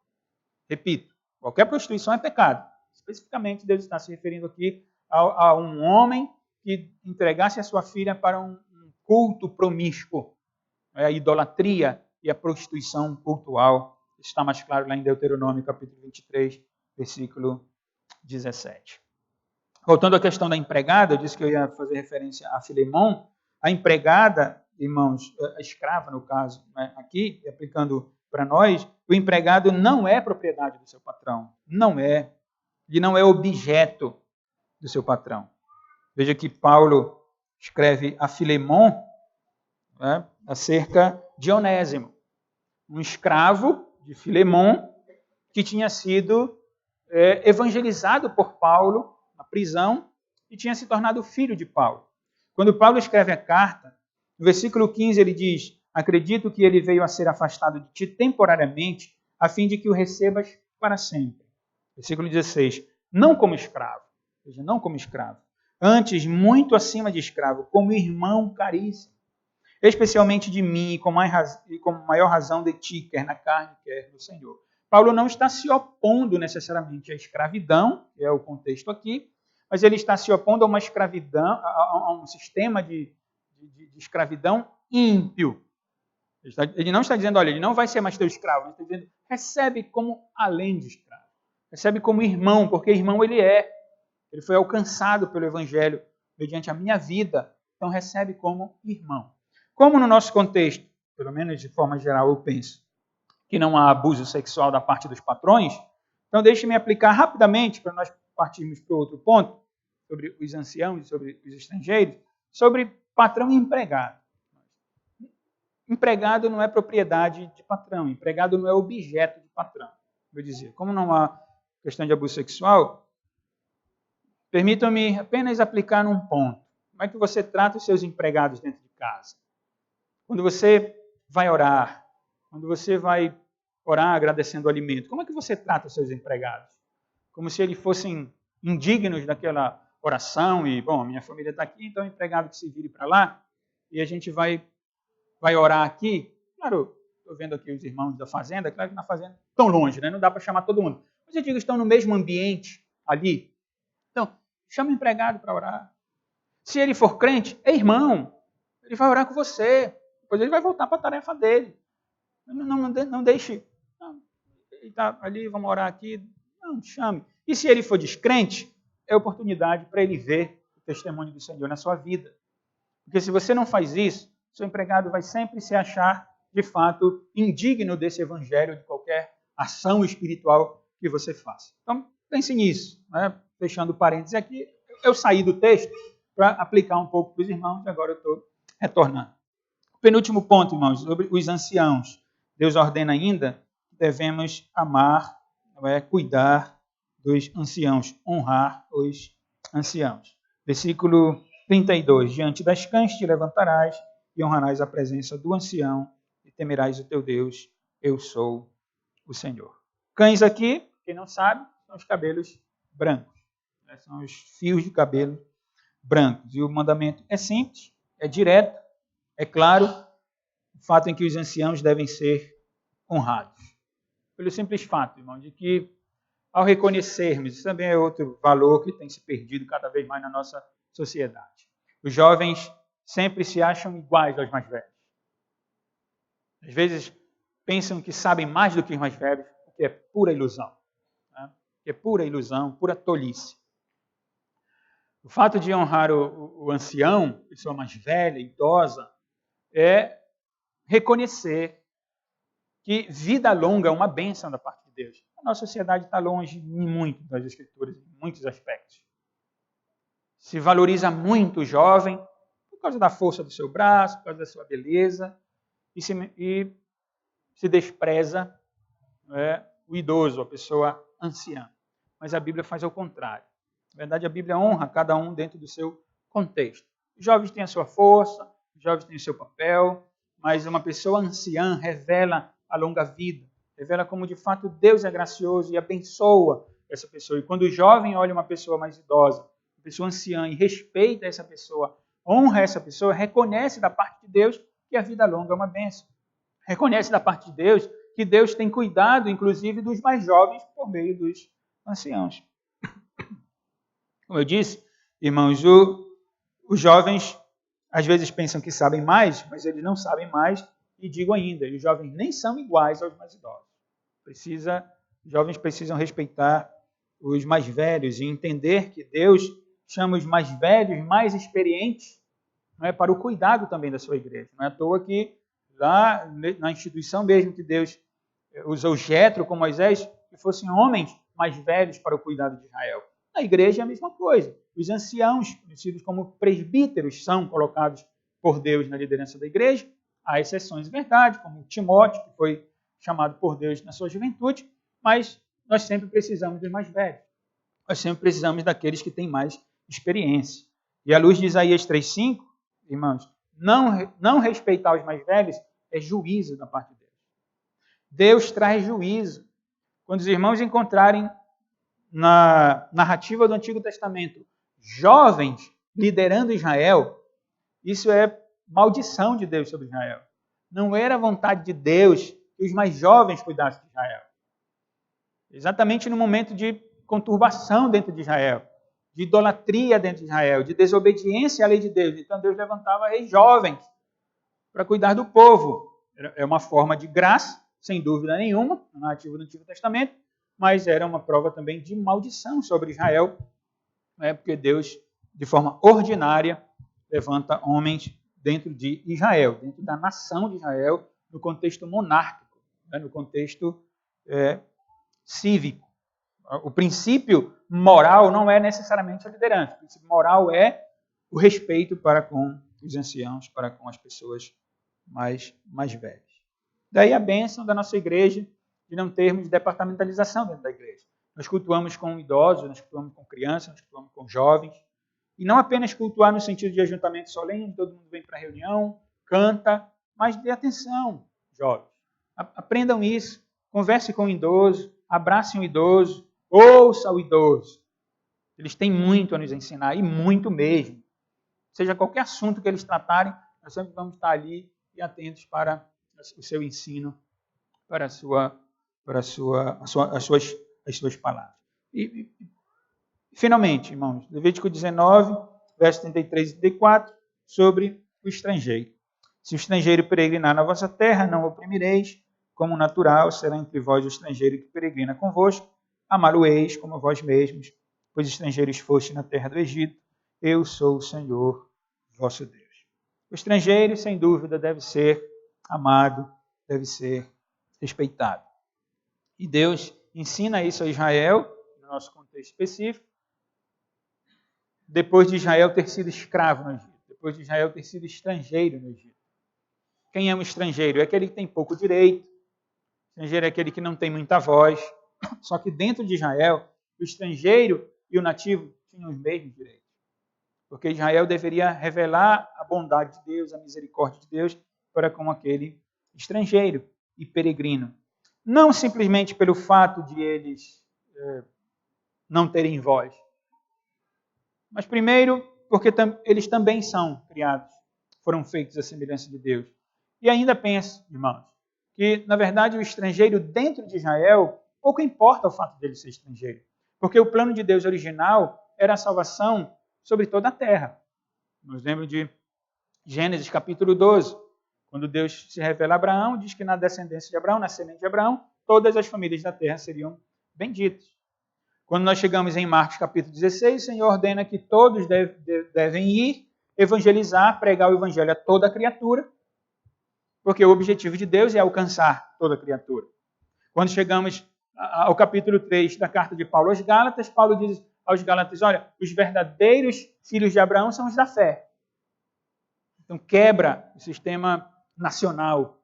Repito, qualquer prostituição é pecado. Especificamente, Deus está se referindo aqui a um homem que entregasse a sua filha para um culto promíscuo. A idolatria e a prostituição cultual. Está mais claro lá em Deuteronômio, capítulo 23, versículo 17. Voltando à questão da empregada, eu disse que eu ia fazer referência a Filemon. A empregada, irmãos, a escrava no caso, aqui, aplicando para nós, o empregado não é propriedade do seu patrão. Não é. Ele não é objeto do seu patrão. Veja que Paulo escreve a Filemon acerca de Onésimo, um escravo de Filemon que tinha sido evangelizado por Paulo na prisão e tinha se tornado filho de Paulo. Quando Paulo escreve a carta, no versículo 15 ele diz: acredito que ele veio a ser afastado de ti temporariamente, a fim de que o recebas para sempre. Versículo 16, não como escravo, ou seja, não como escravo, antes muito acima de escravo, como irmão caríssimo, especialmente de mim e com maior razão de ti, quer na carne, quer no Senhor. Paulo não está se opondo necessariamente à escravidão, que é o contexto aqui, mas ele está se opondo a uma escravidão, a um sistema de escravidão ímpio. Ele não está dizendo, olha, ele não vai ser mais teu escravo, ele está dizendo, recebe como além de escravo. Recebe como irmão, porque irmão ele é. Ele foi alcançado pelo Evangelho mediante a minha vida, então recebe como irmão. Como no nosso contexto, pelo menos de forma geral eu penso, que não há abuso sexual da parte dos patrões, Então, deixe-me aplicar rapidamente, para nós partirmos para o outro ponto, sobre os anciãos, sobre os estrangeiros, sobre patrão e empregado. Empregado não é propriedade de patrão, empregado não é objeto de patrão. Vou dizer, como não há questão de abuso sexual, permitam-me apenas aplicar num ponto. Como é que você trata os seus empregados dentro de casa? Quando você vai orar, quando você vai orar agradecendo o alimento, como é que você trata os seus empregados? Como se eles fossem indignos daquela oração e, bom, minha família está aqui, então o empregado que se vire para lá e a gente vai orar aqui. Claro, estou vendo aqui os irmãos da fazenda, claro que na fazenda estão longe, né? Não dá para chamar todo mundo. Mas eu digo, estão no mesmo ambiente ali. Então, chama o empregado para orar. Se ele for crente, é irmão. Ele vai orar com você. Depois ele vai voltar para a tarefa dele. Não deixe. Não, ele está ali, vamos orar aqui. Não, chame. E se ele for descrente, é oportunidade para ele ver o testemunho do Senhor na sua vida. Porque se você não faz isso, seu empregado vai sempre se achar, de fato, indigno desse evangelho, de qualquer ação espiritual que você faça. Então, pense nisso. Né? Fechando parênteses aqui, eu saí do texto para aplicar um pouco para os irmãos, e agora eu estou retornando. O penúltimo ponto, irmãos, sobre os anciãos. Deus ordena ainda que devemos amar, cuidar dos anciãos, honrar os anciãos. Versículo 32. Diante das cães te levantarás e honrarás a presença do ancião e temerás o teu Deus. Eu sou o Senhor. Cães aqui, quem não sabe, são os cabelos brancos. São os fios de cabelo brancos. E o mandamento é simples, é direto, é claro, o fato em que os anciãos devem ser honrados. Pelo simples fato, irmão, de que ao reconhecermos, isso também é outro valor que tem se perdido cada vez mais na nossa sociedade. Os jovens sempre se acham iguais aos mais velhos. Às vezes pensam que sabem mais do que os mais velhos, o que é pura ilusão. Né? Que é pura ilusão, pura tolice. O fato de honrar o ancião, pessoa mais velha, idosa, é reconhecer que vida longa é uma bênção da parte de Deus. A nossa sociedade está longe muito das Escrituras, em muitos aspectos. Se valoriza muito o jovem por causa da força do seu braço, por causa da sua beleza, e se despreza o idoso, a pessoa anciã. Mas a Bíblia faz ao contrário. Na verdade, a Bíblia honra cada um dentro do seu contexto. Os jovens têm a sua força, os jovens têm o seu papel, mas uma pessoa anciã revela a longa vida, revela como de fato Deus é gracioso e abençoa essa pessoa. E quando o jovem olha uma pessoa mais idosa, uma pessoa anciã, e respeita essa pessoa, honra essa pessoa, reconhece da parte de Deus que a vida longa é uma bênção. Reconhece da parte de Deus que Deus tem cuidado, inclusive, dos mais jovens por meio dos anciãos. Como eu disse, irmãos, os jovens às vezes pensam que sabem mais, mas eles não sabem mais, e digo ainda, os jovens nem são iguais aos mais idosos. Os jovens precisam respeitar os mais velhos e entender que Deus chama os mais velhos, mais experientes, para o cuidado também da sua igreja. Não é à toa que lá na instituição mesmo que Deus usou Jetro com Moisés, que fossem homens mais velhos para o cuidado de Israel. Na igreja é a mesma coisa. Os anciãos, conhecidos como presbíteros, são colocados por Deus na liderança da igreja. Há exceções de verdade, como Timóteo, que foi chamado por Deus na sua juventude, mas nós sempre precisamos dos mais velhos. Nós sempre precisamos daqueles que têm mais experiência. E à luz de Isaías 3,5, irmãos, não respeitar os mais velhos é juízo da parte de Deus. Deus traz juízo. Quando os irmãos encontrarem na narrativa do Antigo Testamento jovens liderando Israel, isso é maldição de Deus sobre Israel. Não era vontade de Deus que os mais jovens cuidassem de Israel. Exatamente no momento de conturbação dentro de Israel, de idolatria dentro de Israel, de desobediência à lei de Deus. Então Deus levantava reis jovens para cuidar do povo. É uma forma de graça, sem dúvida nenhuma, na narrativa do Antigo Testamento, mas era uma prova também de maldição sobre Israel, porque Deus, de forma ordinária, levanta homens dentro de Israel, dentro da nação de Israel, no contexto monárquico, no contexto cívico. O princípio moral não é necessariamente a liderança. O princípio moral é o respeito para com os anciãos, para com as pessoas mais velhas. Daí a bênção da nossa igreja de não termos departamentalização dentro da igreja. Nós cultuamos com idosos, nós cultuamos com crianças, nós cultuamos com jovens. E não apenas cultuar no sentido de ajuntamento solene, todo mundo vem para a reunião, canta, mas dê atenção, jovens. Aprendam isso, converse com o idoso, abrace um idoso, ouça o idoso. Eles têm muito a nos ensinar, e muito mesmo. Seja qualquer assunto que eles tratarem, nós sempre vamos estar ali e atentos para o seu ensino, para as suas palavras. E, finalmente, irmãos, Levítico 19, versos 33 e 34, sobre o estrangeiro. Se o estrangeiro peregrinar na vossa terra, não o oprimireis, como natural será entre vós o estrangeiro que peregrina convosco, amá-lo-eis como a vós mesmos, pois estrangeiros foste na terra do Egito, eu sou o Senhor, vosso Deus. O estrangeiro, sem dúvida, deve ser amado, deve ser respeitado. E Deus ensina isso a Israel, no nosso contexto específico, depois de Israel ter sido escravo no Egito, depois de Israel ter sido estrangeiro no Egito. Quem é um estrangeiro? É aquele que tem pouco direito, o estrangeiro é aquele que não tem muita voz. Só que dentro de Israel, o estrangeiro e o nativo tinham os mesmos direitos. Porque Israel deveria revelar a bondade de Deus, a misericórdia de Deus para com aquele estrangeiro e peregrino. Não simplesmente pelo fato de eles não terem voz, mas primeiro porque eles também são criados, foram feitos à semelhança de Deus. E ainda penso, irmãos, que na verdade o estrangeiro dentro de Israel, pouco importa o fato dele ser estrangeiro. Porque o plano de Deus original era a salvação sobre toda a terra. Nos lembro de Gênesis capítulo 12, quando Deus se revela a Abraão, diz que na descendência de Abraão, na semente de Abraão, todas as famílias da terra seriam benditas. Quando nós chegamos em Marcos capítulo 16, o Senhor ordena que todos devem ir, evangelizar, pregar o evangelho a toda criatura, porque o objetivo de Deus é alcançar toda criatura. Quando chegamos ao capítulo 3 da carta de Paulo aos Gálatas, Paulo diz aos Gálatas, olha, os verdadeiros filhos de Abraão são os da fé. Então quebra o sistema nacional.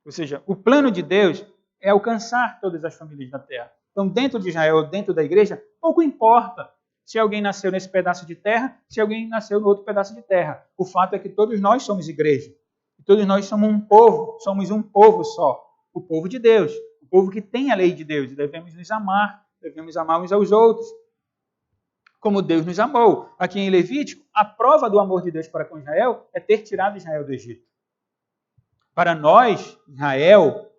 Ou seja, o plano de Deus é alcançar todas as famílias da terra. Então, dentro de Israel, dentro da igreja, pouco importa se alguém nasceu nesse pedaço de terra, se alguém nasceu no outro pedaço de terra. O fato é que todos nós somos igreja. E todos nós somos um povo só. O povo de Deus. O povo que tem a lei de Deus. E devemos nos amar, devemos amar uns aos outros. Como Deus nos amou. Aqui em Levítico, a prova do amor de Deus para com Israel é ter tirado Israel do Egito. Para nós, Israel,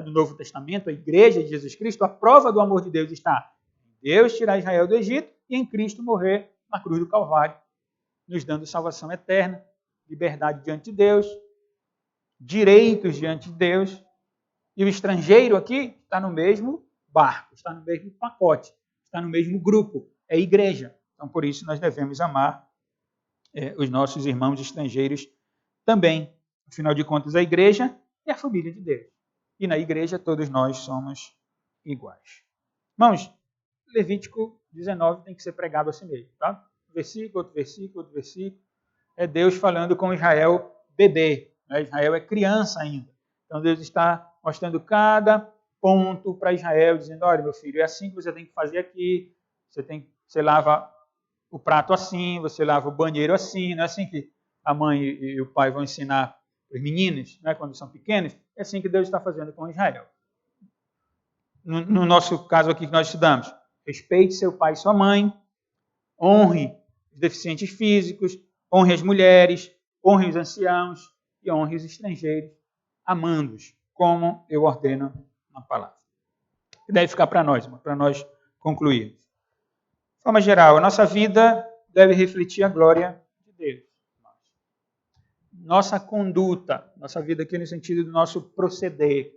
do Novo Testamento, a igreja de Jesus Cristo, a prova do amor de Deus está em Deus tirar Israel do Egito e em Cristo morrer na cruz do Calvário, nos dando salvação eterna, liberdade diante de Deus, direitos diante de Deus. E o estrangeiro aqui está no mesmo barco, está no mesmo pacote, está no mesmo grupo, é igreja. Então, por isso, nós devemos amar os nossos irmãos estrangeiros também. Afinal de contas, a igreja é a família de Deus. E na igreja todos nós somos iguais. Irmãos, Levítico 19 tem que ser pregado assim mesmo, tá? Versículo, outro versículo, outro versículo. É Deus falando com Israel bebê. Né? Israel é criança ainda. Então Deus está mostrando cada ponto para Israel, dizendo, olha, meu filho, é assim que você tem que fazer aqui. Você lava o prato assim, você lava o banheiro assim. Não é assim que a mãe e o pai vão ensinar os meninos, né, quando são pequenos. É assim que Deus está fazendo com Israel. No nosso caso aqui que nós estudamos, respeite seu pai e sua mãe, honre os deficientes físicos, honre as mulheres, honre os anciãos e honre os estrangeiros, amando-os, como eu ordeno na palavra. E deve ficar para nós concluirmos. De forma geral, a nossa vida deve refletir a glória de Deus. Nossa conduta, nossa vida aqui no sentido do nosso proceder.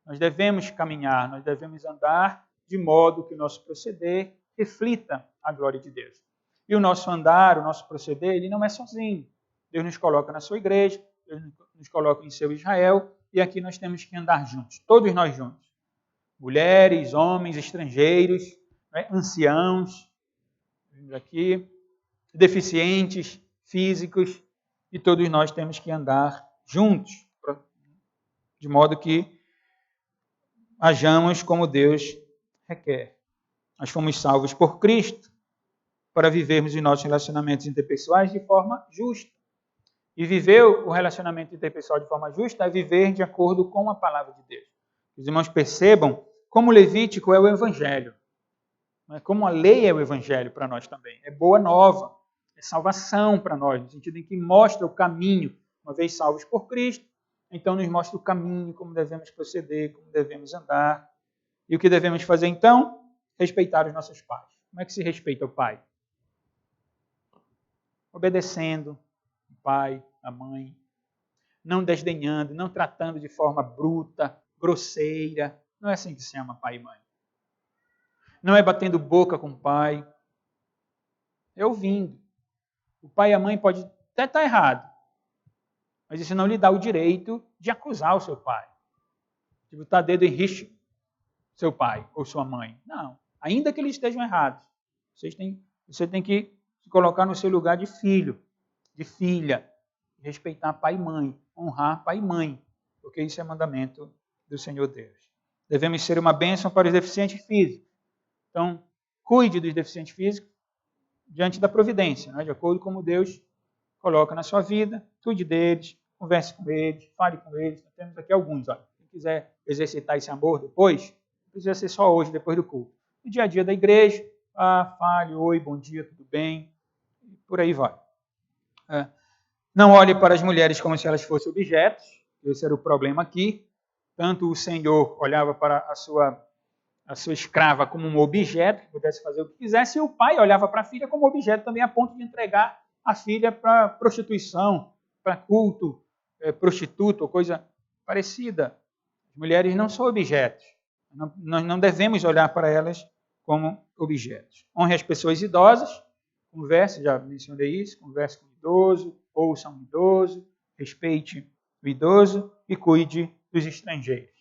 Nós devemos caminhar, nós devemos andar de modo que o nosso proceder reflita a glória de Deus. E o nosso andar, o nosso proceder, ele não é sozinho. Deus nos coloca na sua igreja, Deus nos coloca em seu Israel, e aqui nós temos que andar juntos, todos nós juntos. Mulheres, homens, estrangeiros, né? Anciãos, vimos aqui, deficientes físicos, e todos nós temos que andar juntos, de modo que hajamos como Deus requer. Nós fomos salvos por Cristo para vivermos os nossos relacionamentos interpessoais de forma justa. E viver o relacionamento interpessoal de forma justa é viver de acordo com a palavra de Deus. Os irmãos percebam como Levítico é o Evangelho. Como a lei é o Evangelho para nós também. É boa nova, é salvação para nós, no sentido em que mostra o caminho. Uma vez salvos por Cristo, então nos mostra o caminho, como devemos proceder, como devemos andar. E o que devemos fazer então? Respeitar os nossos pais. Como é que se respeita o pai? Obedecendo o pai, a mãe, não desdenhando, não tratando de forma bruta, grosseira. Não é assim que se chama pai e mãe. Não é batendo boca com o pai. É ouvindo. O pai e a mãe podem até estar errado, mas isso não lhe dá o direito de acusar o seu pai, de botar dedo em rixa seu pai ou sua mãe. Não. Ainda que eles estejam errados, você tem que se colocar no seu lugar de filho, de filha, respeitar pai e mãe, honrar pai e mãe, porque isso é mandamento do Senhor Deus. Devemos ser uma bênção para os deficientes físicos. Então, cuide dos deficientes físicos diante da providência, né? De acordo com como Deus coloca na sua vida, cuide deles, converse com eles, fale com eles. Nós temos aqui alguns. Olha. Quem quiser exercitar esse amor depois, não precisa ser só hoje, depois do culto. No dia a dia da igreja, fale, oi, bom dia, tudo bem, e por aí vai. Não olhe para as mulheres como se elas fossem objetos, esse era o problema aqui. Tanto o Senhor olhava para a sua escrava como um objeto, que pudesse fazer o que quisesse, e o pai olhava para a filha como objeto também, a ponto de entregar a filha para prostituição, para culto, prostituto, ou coisa parecida. As mulheres não são objetos. Nós não devemos olhar para elas como objetos. Honre as pessoas idosas, converse, já mencionei isso, converse com o idoso, ouça um idoso, respeite o idoso e cuide dos estrangeiros.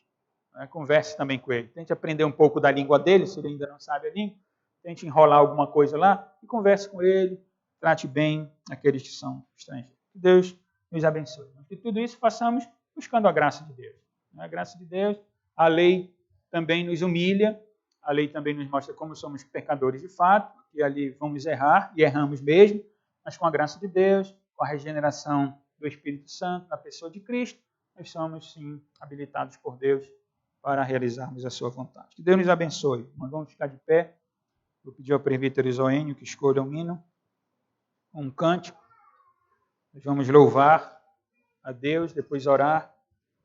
Converse também com ele. Tente aprender um pouco da língua dele, se ele ainda não sabe a língua. Tente enrolar alguma coisa lá e converse com ele. Trate bem aqueles que são estrangeiros. Que Deus nos abençoe. E tudo isso façamos buscando a graça de Deus. A graça de Deus, a lei também nos humilha, a lei também nos mostra como somos pecadores de fato, e ali vamos errar, e erramos mesmo, mas com a graça de Deus, com a regeneração do Espírito Santo na pessoa de Cristo, nós somos, sim, habilitados por Deus para realizarmos a sua vontade. Que Deus nos abençoe. Nós vamos ficar de pé. Vou pedir ao presbítero Isoênio que escolha um hino, um cântico. Nós vamos louvar a Deus, depois orar,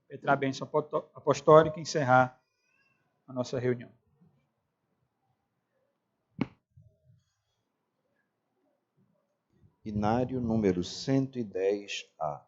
pedir a bênção apostólica e encerrar a nossa reunião. Inário número 110A.